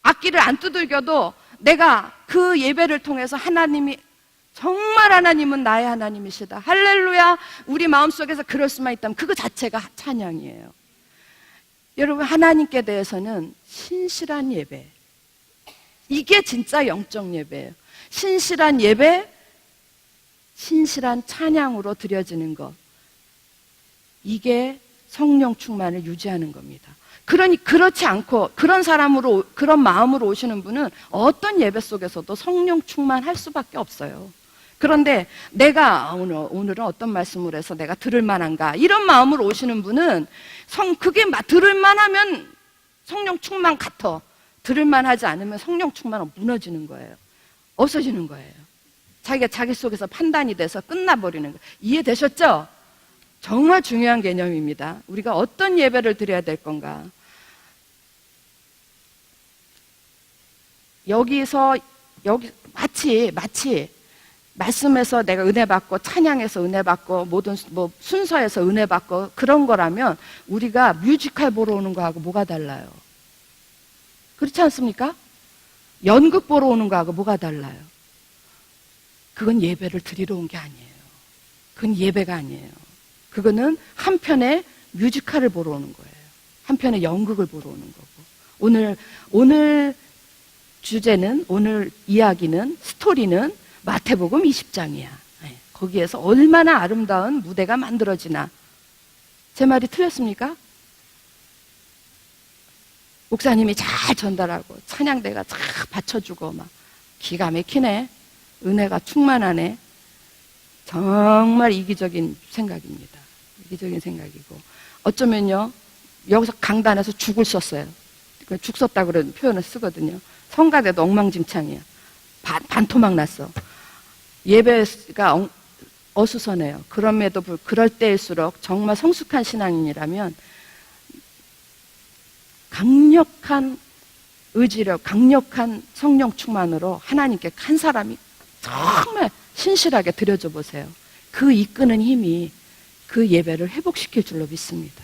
악기를 안 두들겨도 내가 그 예배를 통해서 정말 하나님은 나의 하나님이시다. 할렐루야. 우리 마음속에서 그럴 수만 있다면 그거 자체가 찬양이에요. 여러분, 하나님께 대해서는 신실한 예배, 이게 진짜 영적 예배예요. 신실한 예배, 신실한 찬양으로 드려지는 것, 이게 성령 충만을 유지하는 겁니다. 그렇지 않고 그런 사람으로, 그런 마음으로 오시는 분은 어떤 예배 속에서도 성령 충만할 수밖에 없어요. 그런데 내가 오늘은 어떤 말씀을 해서 내가 들을 만한가, 이런 마음으로 오시는 분은 그게 들을 만하면 성령 충만 같아. 들을 만하지 않으면 성령 충만은 무너지는 거예요. 없어지는 거예요. 자기가 자기 속에서 판단이 돼서 끝나버리는 거예요. 이해되셨죠? 정말 중요한 개념입니다. 우리가 어떤 예배를 드려야 될 건가. 여기 마치 말씀에서 내가 은혜 받고 찬양에서 은혜 받고 모든 순서에서 은혜 받고 그런 거라면 우리가 뮤지컬 보러 오는 거하고 뭐가 달라요? 그렇지 않습니까? 연극 보러 오는 거하고 뭐가 달라요? 그건 예배를 드리러 온 게 아니에요. 그건 예배가 아니에요. 그거는 한편의 뮤지컬을 보러 오는 거예요. 한편의 연극을 보러 오는 거고. 오늘 주제는, 오늘 이야기는, 스토리는 마태복음 20장이야. 거기에서 얼마나 아름다운 무대가 만들어지나. 제 말이 틀렸습니까? 목사님이 잘 전달하고 찬양대가 쫙 받쳐주고 막 기가 막히네. 은혜가 충만하네. 정말 이기적인 생각입니다. 이기적인 생각이고, 어쩌면요 여기서 강단에서 죽을 썼어요. 죽 썼다 그런 표현을 쓰거든요. 성가대도 엉망진창이야. 반토막 났어. 예배가 어수선해요. 그럼에도 그럴 때일수록 정말 성숙한 신앙인이라면 강력한 의지력, 강력한 성령 충만으로 하나님께 한 사람이 정말 신실하게 드려줘 보세요. 그 이끄는 힘이 그 예배를 회복시킬 줄로 믿습니다.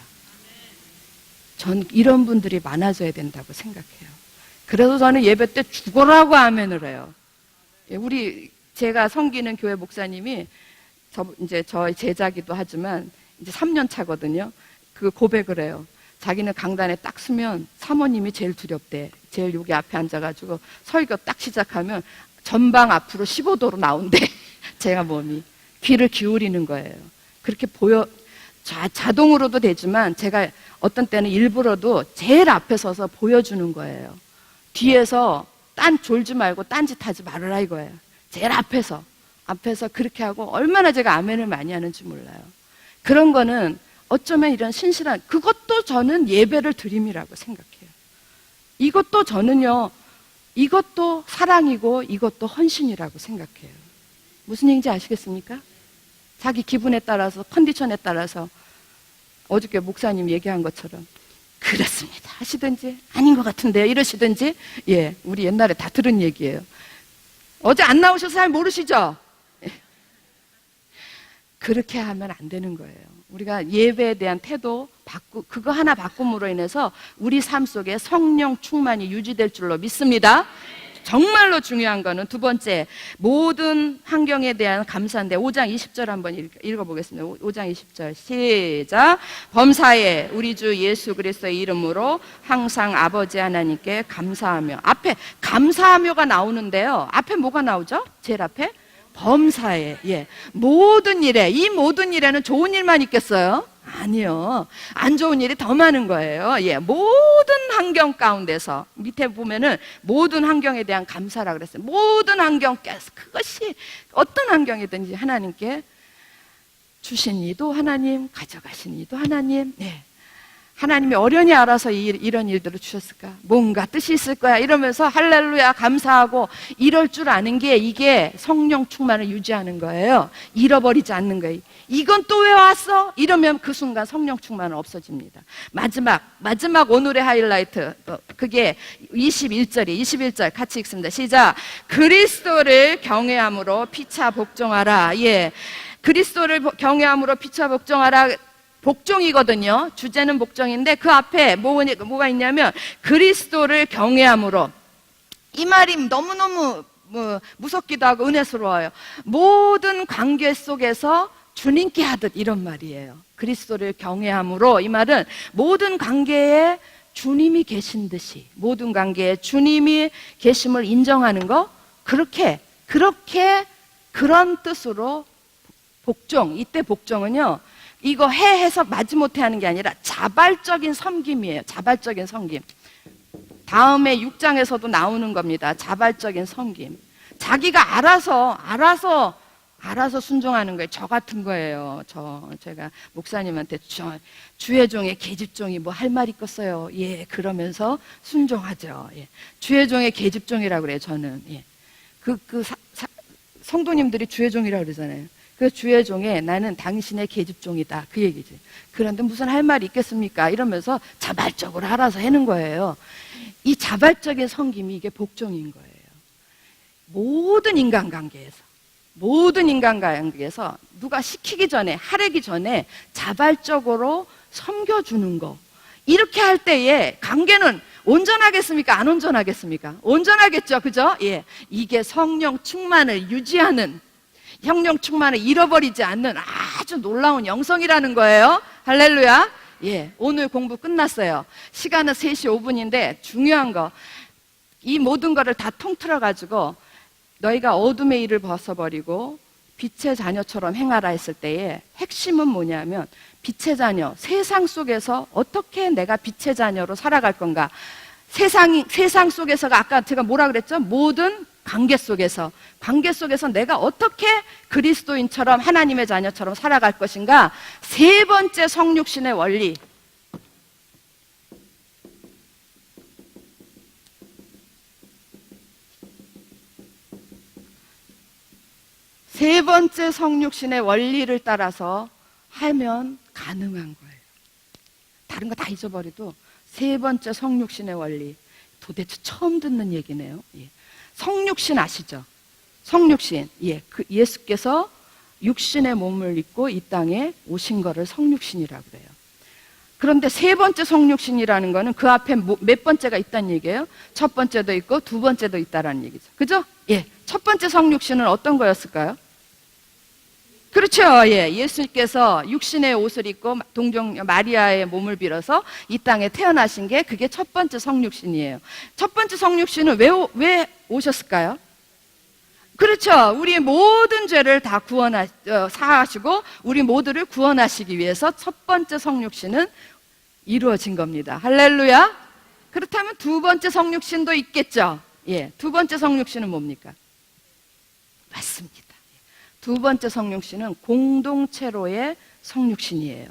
전 이런 분들이 많아져야 된다고 생각해요. 그래서 저는 예배 때 죽어라고 아멘을 해요. 제가 섬기는 교회 목사님이 이제 저희 제자기도 하지만 이제 3년 차거든요. 그 고백을 해요. 자기는 강단에 딱 서면 사모님이 제일 두렵대. 제일 여기 앞에 앉아가지고 설교 딱 시작하면 전방 앞으로 15도로 나온대. 제가 몸이. 귀를 기울이는 거예요. 그렇게 자동으로도 되지만 제가 어떤 때는 일부러도 제일 앞에 서서 보여주는 거예요. 뒤에서 졸지 말고 딴짓 하지 말아라 이거예요. 제일 앞에서 그렇게 하고 얼마나 제가 아멘을 많이 하는지 몰라요. 그런 거는 어쩌면 이런 신실한, 그것도 저는 예배를 드림이라고 생각해요. 이것도 저는요, 이것도 사랑이고 이것도 헌신이라고 생각해요. 무슨 얘기인지 아시겠습니까? 자기 기분에 따라서, 컨디션에 따라서 어저께 목사님 얘기한 것처럼 그렇습니다 하시든지 아닌 것 같은데요 이러시든지, 예, 우리 옛날에 다 들은 얘기예요. 어제 안 나오셔서 잘 모르시죠? 예. 그렇게 하면 안 되는 거예요. 우리가 예배에 대한 태도 그거 하나 바꿈으로 인해서 우리 삶 속에 성령 충만이 유지될 줄로 믿습니다. 정말로 중요한 거는 두 번째, 모든 환경에 대한 감사인데 5장 20절 한번 읽어보겠습니다. 5장 20절 시작. 범사에 우리 주 예수 그리스도의 이름으로 항상 아버지 하나님께 감사하며, 앞에 감사하며가 나오는데요, 앞에 뭐가 나오죠? 제일 앞에 범사에, 예, 모든 일에. 이 모든 일에는 좋은 일만 있겠어요? 아니요. 안 좋은 일이 더 많은 거예요. 예, 모든 환경 가운데서, 밑에 보면은 모든 환경에 대한 감사라 그랬어요. 모든 환경께서, 그것이 어떤 환경이든지 하나님께 주신 이도 하나님, 가져가신 이도 하나님. 예. 하나님이 어련히 알아서 이런 일들을 주셨을까? 뭔가 뜻이 있을 거야 이러면서 할렐루야 감사하고 이럴 줄 아는 게, 이게 성령 충만을 유지하는 거예요. 잃어버리지 않는 거예요. 이건 또 왜 왔어? 이러면 그 순간 성령 충만은 없어집니다. 마지막 오늘의 하이라이트, 그게 21절 같이 읽습니다. 시작. 그리스도를 경외함으로 피차 복종하라. 예, 그리스도를 경외함으로 피차 복종하라. 복종이거든요. 주제는 복종인데 그 앞에 뭐가 있냐면 그리스도를 경외함으로. 이 말이 너무너무 무섭기도 하고 은혜스러워요. 모든 관계 속에서 주님께 하듯, 이런 말이에요. 그리스도를 경외함으로, 이 말은 모든 관계에 주님이 계신 듯이, 모든 관계에 주님이 계심을 인정하는 거, 그렇게 그런 뜻으로 복종. 이때 복종은요, 이거 해서 마지못해 하는 게 아니라 자발적인 섬김이에요. 자발적인 섬김. 다음에 6장에서도 나오는 겁니다. 자발적인 섬김. 자기가 알아서 순종하는 거예요. 저 같은 거예요. 제가 목사님한테 주의 종의 계집종이 뭐 할 말 있겠어요. 예, 그러면서 순종하죠. 예. 주의 종의 계집종이라고 그래요. 저는. 예. 성도님들이 주의 종이라고 그러잖아요. 그 주의 종에 나는 당신의 계집종이다, 그 얘기지. 그런데 무슨 할 말이 있겠습니까? 이러면서 자발적으로 알아서 하는 거예요. 이 자발적인 섬김이 이게 복종인 거예요. 모든 인간관계에서 누가 시키기 전에, 하려기 전에 자발적으로 섬겨주는 거. 이렇게 할 때에 관계는 온전하겠습니까? 안 온전하겠습니까? 온전하겠죠, 그죠? 예, 이게 성령 충만을 유지하는, 성령 충만을 잃어버리지 않는 아주 놀라운 영성이라는 거예요. 할렐루야. 예, 오늘 공부 끝났어요. 시간은 3시 5분인데 중요한 거, 이 모든 거를 다 통틀어 가지고 너희가 어둠의 일을 벗어버리고 빛의 자녀처럼 행하라 했을 때에 핵심은 뭐냐면, 빛의 자녀, 세상 속에서 어떻게 내가 빛의 자녀로 살아갈 건가. 세상 속에서가 아까 제가 뭐라 그랬죠? 모든 관계 속에서 내가 어떻게 그리스도인처럼, 하나님의 자녀처럼 살아갈 것인가. 세 번째 성육신의 원리. 세 번째 성육신의 원리를 따라서 하면 가능한 거예요. 다른 거 다 잊어버려도 세 번째 성육신의 원리. 도대체 처음 듣는 얘기네요. 예. 성육신 아시죠? 성육신. 예, 예수께서 육신의 몸을 입고 이 땅에 오신 거를 성육신이라고 그래요. 그런데 세 번째 성육신이라는 거는 그 앞에 몇 번째가 있다는 얘기예요? 첫 번째도 있고 두 번째도 있다라는 얘기죠. 그죠? 예. 첫 번째 성육신은 어떤 거였을까요? 그렇죠. 예. 예수님께서 육신의 옷을 입고 동정 마리아의 몸을 빌어서 이 땅에 태어나신 게, 그게 첫 번째 성육신이에요. 첫 번째 성육신은 왜 오셨을까요? 그렇죠. 우리의 모든 죄를 다 사하시고 우리 모두를 구원하시기 위해서 첫 번째 성육신은 이루어진 겁니다. 할렐루야. 그렇다면 두 번째 성육신도 있겠죠. 예, 두 번째 성육신은 뭡니까? 맞습니다. 두 번째 성육신은 공동체로의 성육신이에요.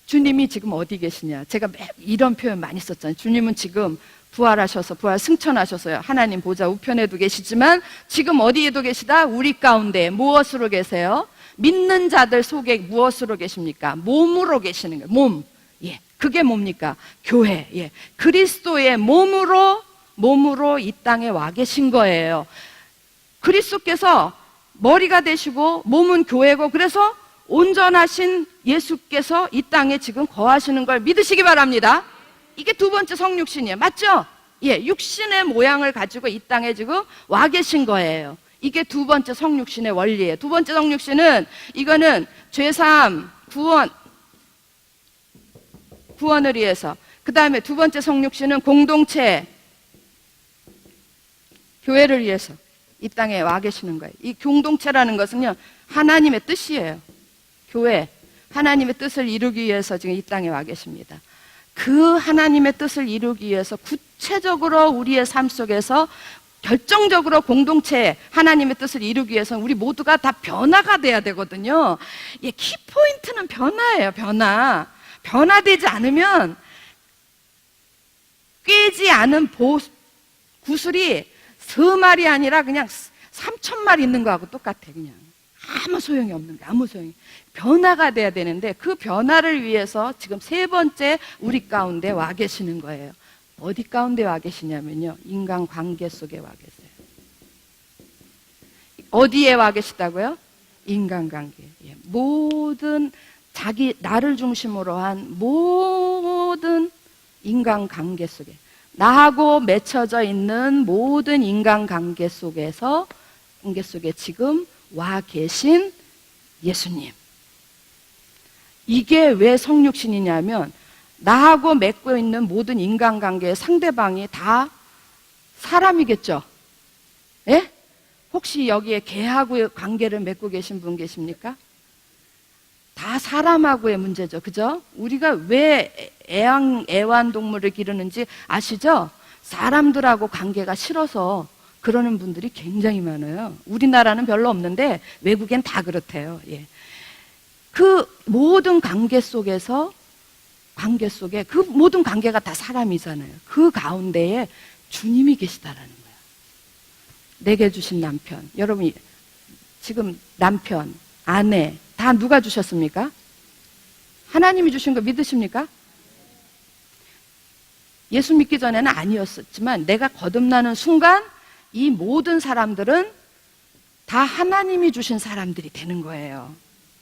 주님이 지금 어디 계시냐? 제가 이런 표현 많이 썼잖아요. 주님은 지금 부활하셔서 부활 승천하셔서요. 하나님 보좌 우편에도 계시지만 지금 어디에도 계시다? 우리 가운데 무엇으로 계세요? 믿는 자들 속에 무엇으로 계십니까? 몸으로 계시는 거예요. 몸. 예. 그게 뭡니까? 교회. 예. 그리스도의 몸으로 이 땅에 와 계신 거예요. 그리스도께서 머리가 되시고 몸은 교회고 그래서 온전하신 예수께서 이 땅에 지금 거하시는 걸 믿으시기 바랍니다. 이게 두 번째 성육신이에요. 맞죠? 예, 육신의 모양을 가지고 이 땅에 지금 와 계신 거예요. 이게 두 번째 성육신의 원리예요. 두 번째 성육신은 이거는 죄사함, 구원을 위해서. 그 다음에 두 번째 성육신은 공동체, 교회를 위해서 이 땅에 와 계시는 거예요. 이 공동체라는 것은요, 하나님의 뜻이에요. 교회, 하나님의 뜻을 이루기 위해서 지금 이 땅에 와 계십니다. 그 하나님의 뜻을 이루기 위해서 구체적으로 우리의 삶 속에서 결정적으로 공동체 하나님의 뜻을 이루기 위해서 우리 모두가 다 변화가 돼야 되거든요. 예, 키포인트는 변화예요. 변화되지 않으면 꿰지 않은 구슬이 3마리 아니라 그냥 3,000마리 있는 거하고 똑같아. 그냥 아무 소용이 없는 게 아무 소용이. 변화가 돼야 되는데 그 변화를 위해서 지금 세 번째 우리 가운데 와 계시는 거예요. 어디 가운데 와 계시냐면요, 인간관계 속에 와 계세요. 어디에 와 계시다고요? 인간관계. 예. 모든 나를 중심으로 한 모든 인간관계 속에, 나하고 맺혀져 있는 모든 인간관계 속에 지금 와 계신 예수님. 이게 왜 성육신이냐면 나하고 맺고 있는 모든 인간관계의 상대방이 다 사람이겠죠. 예? 혹시 여기에 개하고의 관계를 맺고 계신 분 계십니까? 다 사람하고의 문제죠. 그죠? 우리가 왜 애완동물을 기르는지 아시죠? 사람들하고 관계가 싫어서 그러는 분들이 굉장히 많아요. 우리나라는 별로 없는데 외국엔 다 그렇대요. 예. 그 모든 관계 속에 그 모든 관계가 다 사람이잖아요. 그 가운데에 주님이 계시다라는 거예요. 내게 주신 남편. 여러분, 지금 남편, 아내 다 누가 주셨습니까? 하나님이 주신 거 믿으십니까? 예수 믿기 전에는 아니었지만 내가 거듭나는 순간 이 모든 사람들은 다 하나님이 주신 사람들이 되는 거예요.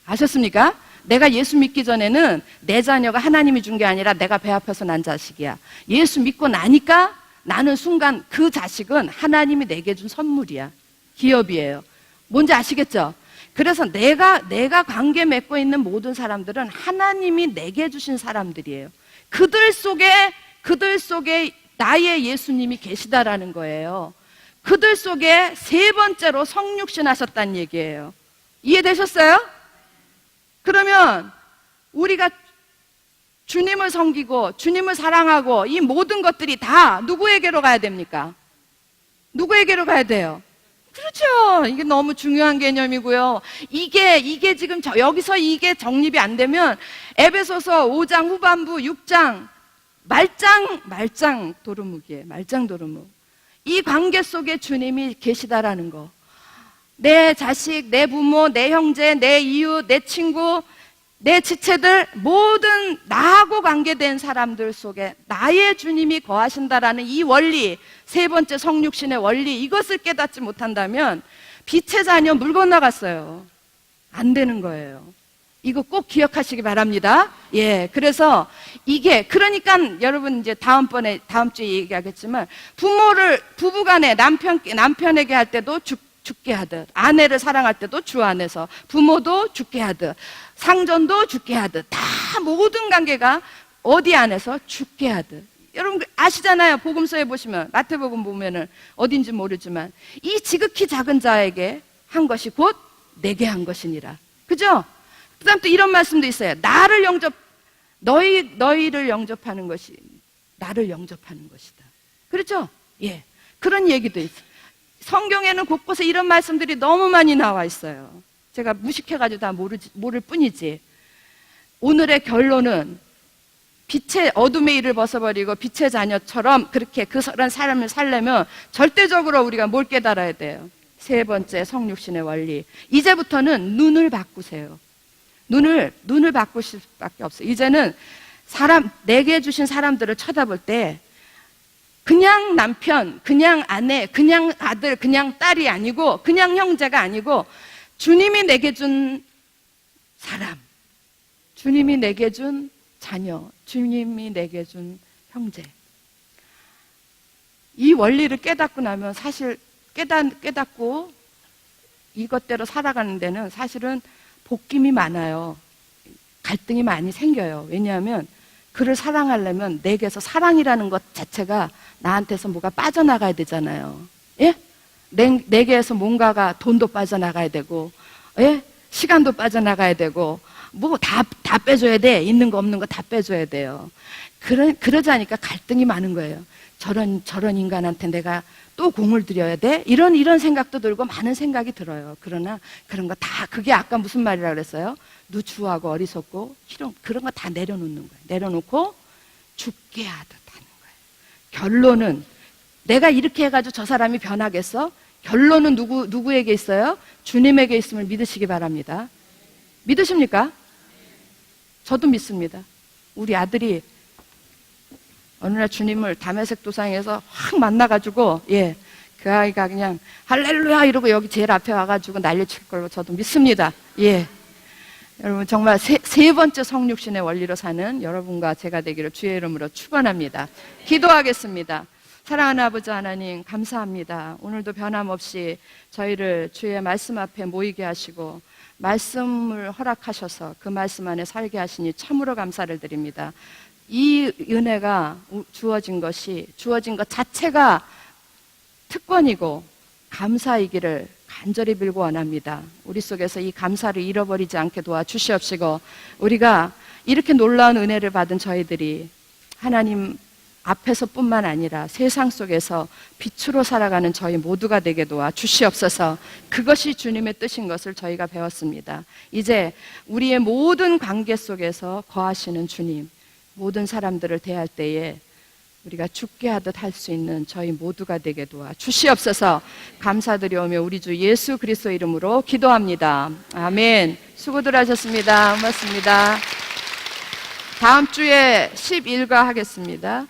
아셨습니까? 내가 예수 믿기 전에는 내 자녀가 하나님이 준 게 아니라 내가 배 아파서 난 자식이야. 예수 믿고 나니까 나는 순간 그 자식은 하나님이 내게 준 선물이야. 기업이에요. 뭔지 아시겠죠? 그래서 내가 관계 맺고 있는 모든 사람들은 하나님이 내게 주신 사람들이에요. 그들 속에 나의 예수님이 계시다라는 거예요. 그들 속에 세 번째로 성육신 하셨다는 얘기예요. 이해되셨어요? 그러면 우리가 주님을 섬기고 주님을 사랑하고 이 모든 것들이 다 누구에게로 가야 됩니까? 누구에게로 가야 돼요? 그렇죠. 이게 너무 중요한 개념이고요. 이게 지금 여기서 이게 정립이 안 되면 에베소서 5장 후반부 6장 말짱 도루묵이에요. 말짱 도루묵. 이 관계 속에 주님이 계시다라는 거. 내 자식, 내 부모, 내 형제, 내 이웃, 내 친구, 내 지체들 모든 나하고 관계된 사람들 속에 나의 주님이 거하신다라는 이 원리, 세 번째 성육신의 원리, 이것을 깨닫지 못한다면 빛의 자녀 물 건너갔어요. 안 되는 거예요. 이거 꼭 기억하시기 바랍니다. 예, 그래서 그러니까 여러분 이제 다음 주에 얘기하겠지만 부부간에 남편에게 할 때도 죽게 하듯, 아내를 사랑할 때도 주 안에서, 부모도 죽게 하듯, 상전도 죽게 하듯, 다 모든 관계가 어디 안에서 죽게 하듯. 여러분 아시잖아요. 복음서에 보시면, 마태복음 보면은 어딘지 모르지만 이 지극히 작은 자에게 한 것이 곧 내게 한 것이니라. 그죠? 그 다음 또 이런 말씀도 있어요. 나를 너희를 영접하는 것이 나를 영접하는 것이다. 그렇죠? 예. 그런 얘기도 있어요. 성경에는 곳곳에 이런 말씀들이 너무 많이 나와 있어요. 제가 무식해가지고 다 모를 뿐이지. 오늘의 결론은 빛의 어둠의 일을 벗어버리고 빛의 자녀처럼 그렇게 그런 삶을 살려면 절대적으로 우리가 뭘 깨달아야 돼요? 세 번째, 성육신의 원리. 이제부터는 눈을 바꾸세요. 눈을 바꾸실 수밖에 없어요. 이제는 내게 주신 사람들을 쳐다볼 때 그냥 남편, 그냥 아내, 그냥 아들, 그냥 딸이 아니고, 그냥 형제가 아니고, 주님이 내게 준 사람, 주님이 내게 준 자녀, 주님이 내게 준 형제. 이 원리를 깨닫고 나면 사실 깨닫고 이것대로 살아가는 데는 사실은 복김이 많아요. 갈등이 많이 생겨요. 왜냐하면 그를 사랑하려면 내게서 사랑이라는 것 자체가 나한테서 뭐가 빠져나가야 되잖아요. 예? 내게에서 뭔가가 돈도 빠져나가야 되고, 예? 시간도 빠져나가야 되고, 뭐 다 빼줘야 돼. 있는 거 없는 거 다 빼줘야 돼요. 그러자니까 갈등이 많은 거예요. 저런 인간한테 내가 또 공을 들여야 돼? 이런 생각도 들고 많은 생각이 들어요. 그러나 그런 거 다, 그게 아까 무슨 말이라고 그랬어요? 누추하고 어리석고 그런 거 다 내려놓는 거예요. 내려놓고 죽게 하듯 하는 거예요. 결론은 내가 이렇게 해가지고 저 사람이 변하겠어? 결론은 누구에게 있어요? 주님에게 있음을 믿으시기 바랍니다. 믿으십니까? 저도 믿습니다. 우리 아들이 어느 날 주님을 다메섹 도상에서 확 만나가지고, 예, 그 아이가 그냥 할렐루야 이러고 여기 제일 앞에 와가지고 난리칠 걸로 저도 믿습니다. 예. 여러분 정말 세 번째 성육신의 원리로 사는 여러분과 제가 되기를 주의 이름으로 축원합니다. 기도하겠습니다. 사랑하는 아버지 하나님 감사합니다. 오늘도 변함없이 저희를 주의 말씀 앞에 모이게 하시고 말씀을 허락하셔서 그 말씀 안에 살게 하시니 참으로 감사를 드립니다. 이 은혜가 주어진 것 자체가 특권이고 감사이기를 간절히 빌고 원합니다. 우리 속에서 이 감사를 잃어버리지 않게 도와주시옵시고 우리가 이렇게 놀라운 은혜를 받은 저희들이 하나님 앞에서뿐만 아니라 세상 속에서 빛으로 살아가는 저희 모두가 되게 도와주시옵소서. 그것이 주님의 뜻인 것을 저희가 배웠습니다. 이제 우리의 모든 관계 속에서 거하시는 주님, 모든 사람들을 대할 때에 우리가 죽게 하듯 할 수 있는 저희 모두가 되게 도와주시옵소서. 감사드리오며 우리 주 예수 그리스도 이름으로 기도합니다. 아멘. 수고들 하셨습니다. 고맙습니다. 다음 주에 11과 하겠습니다.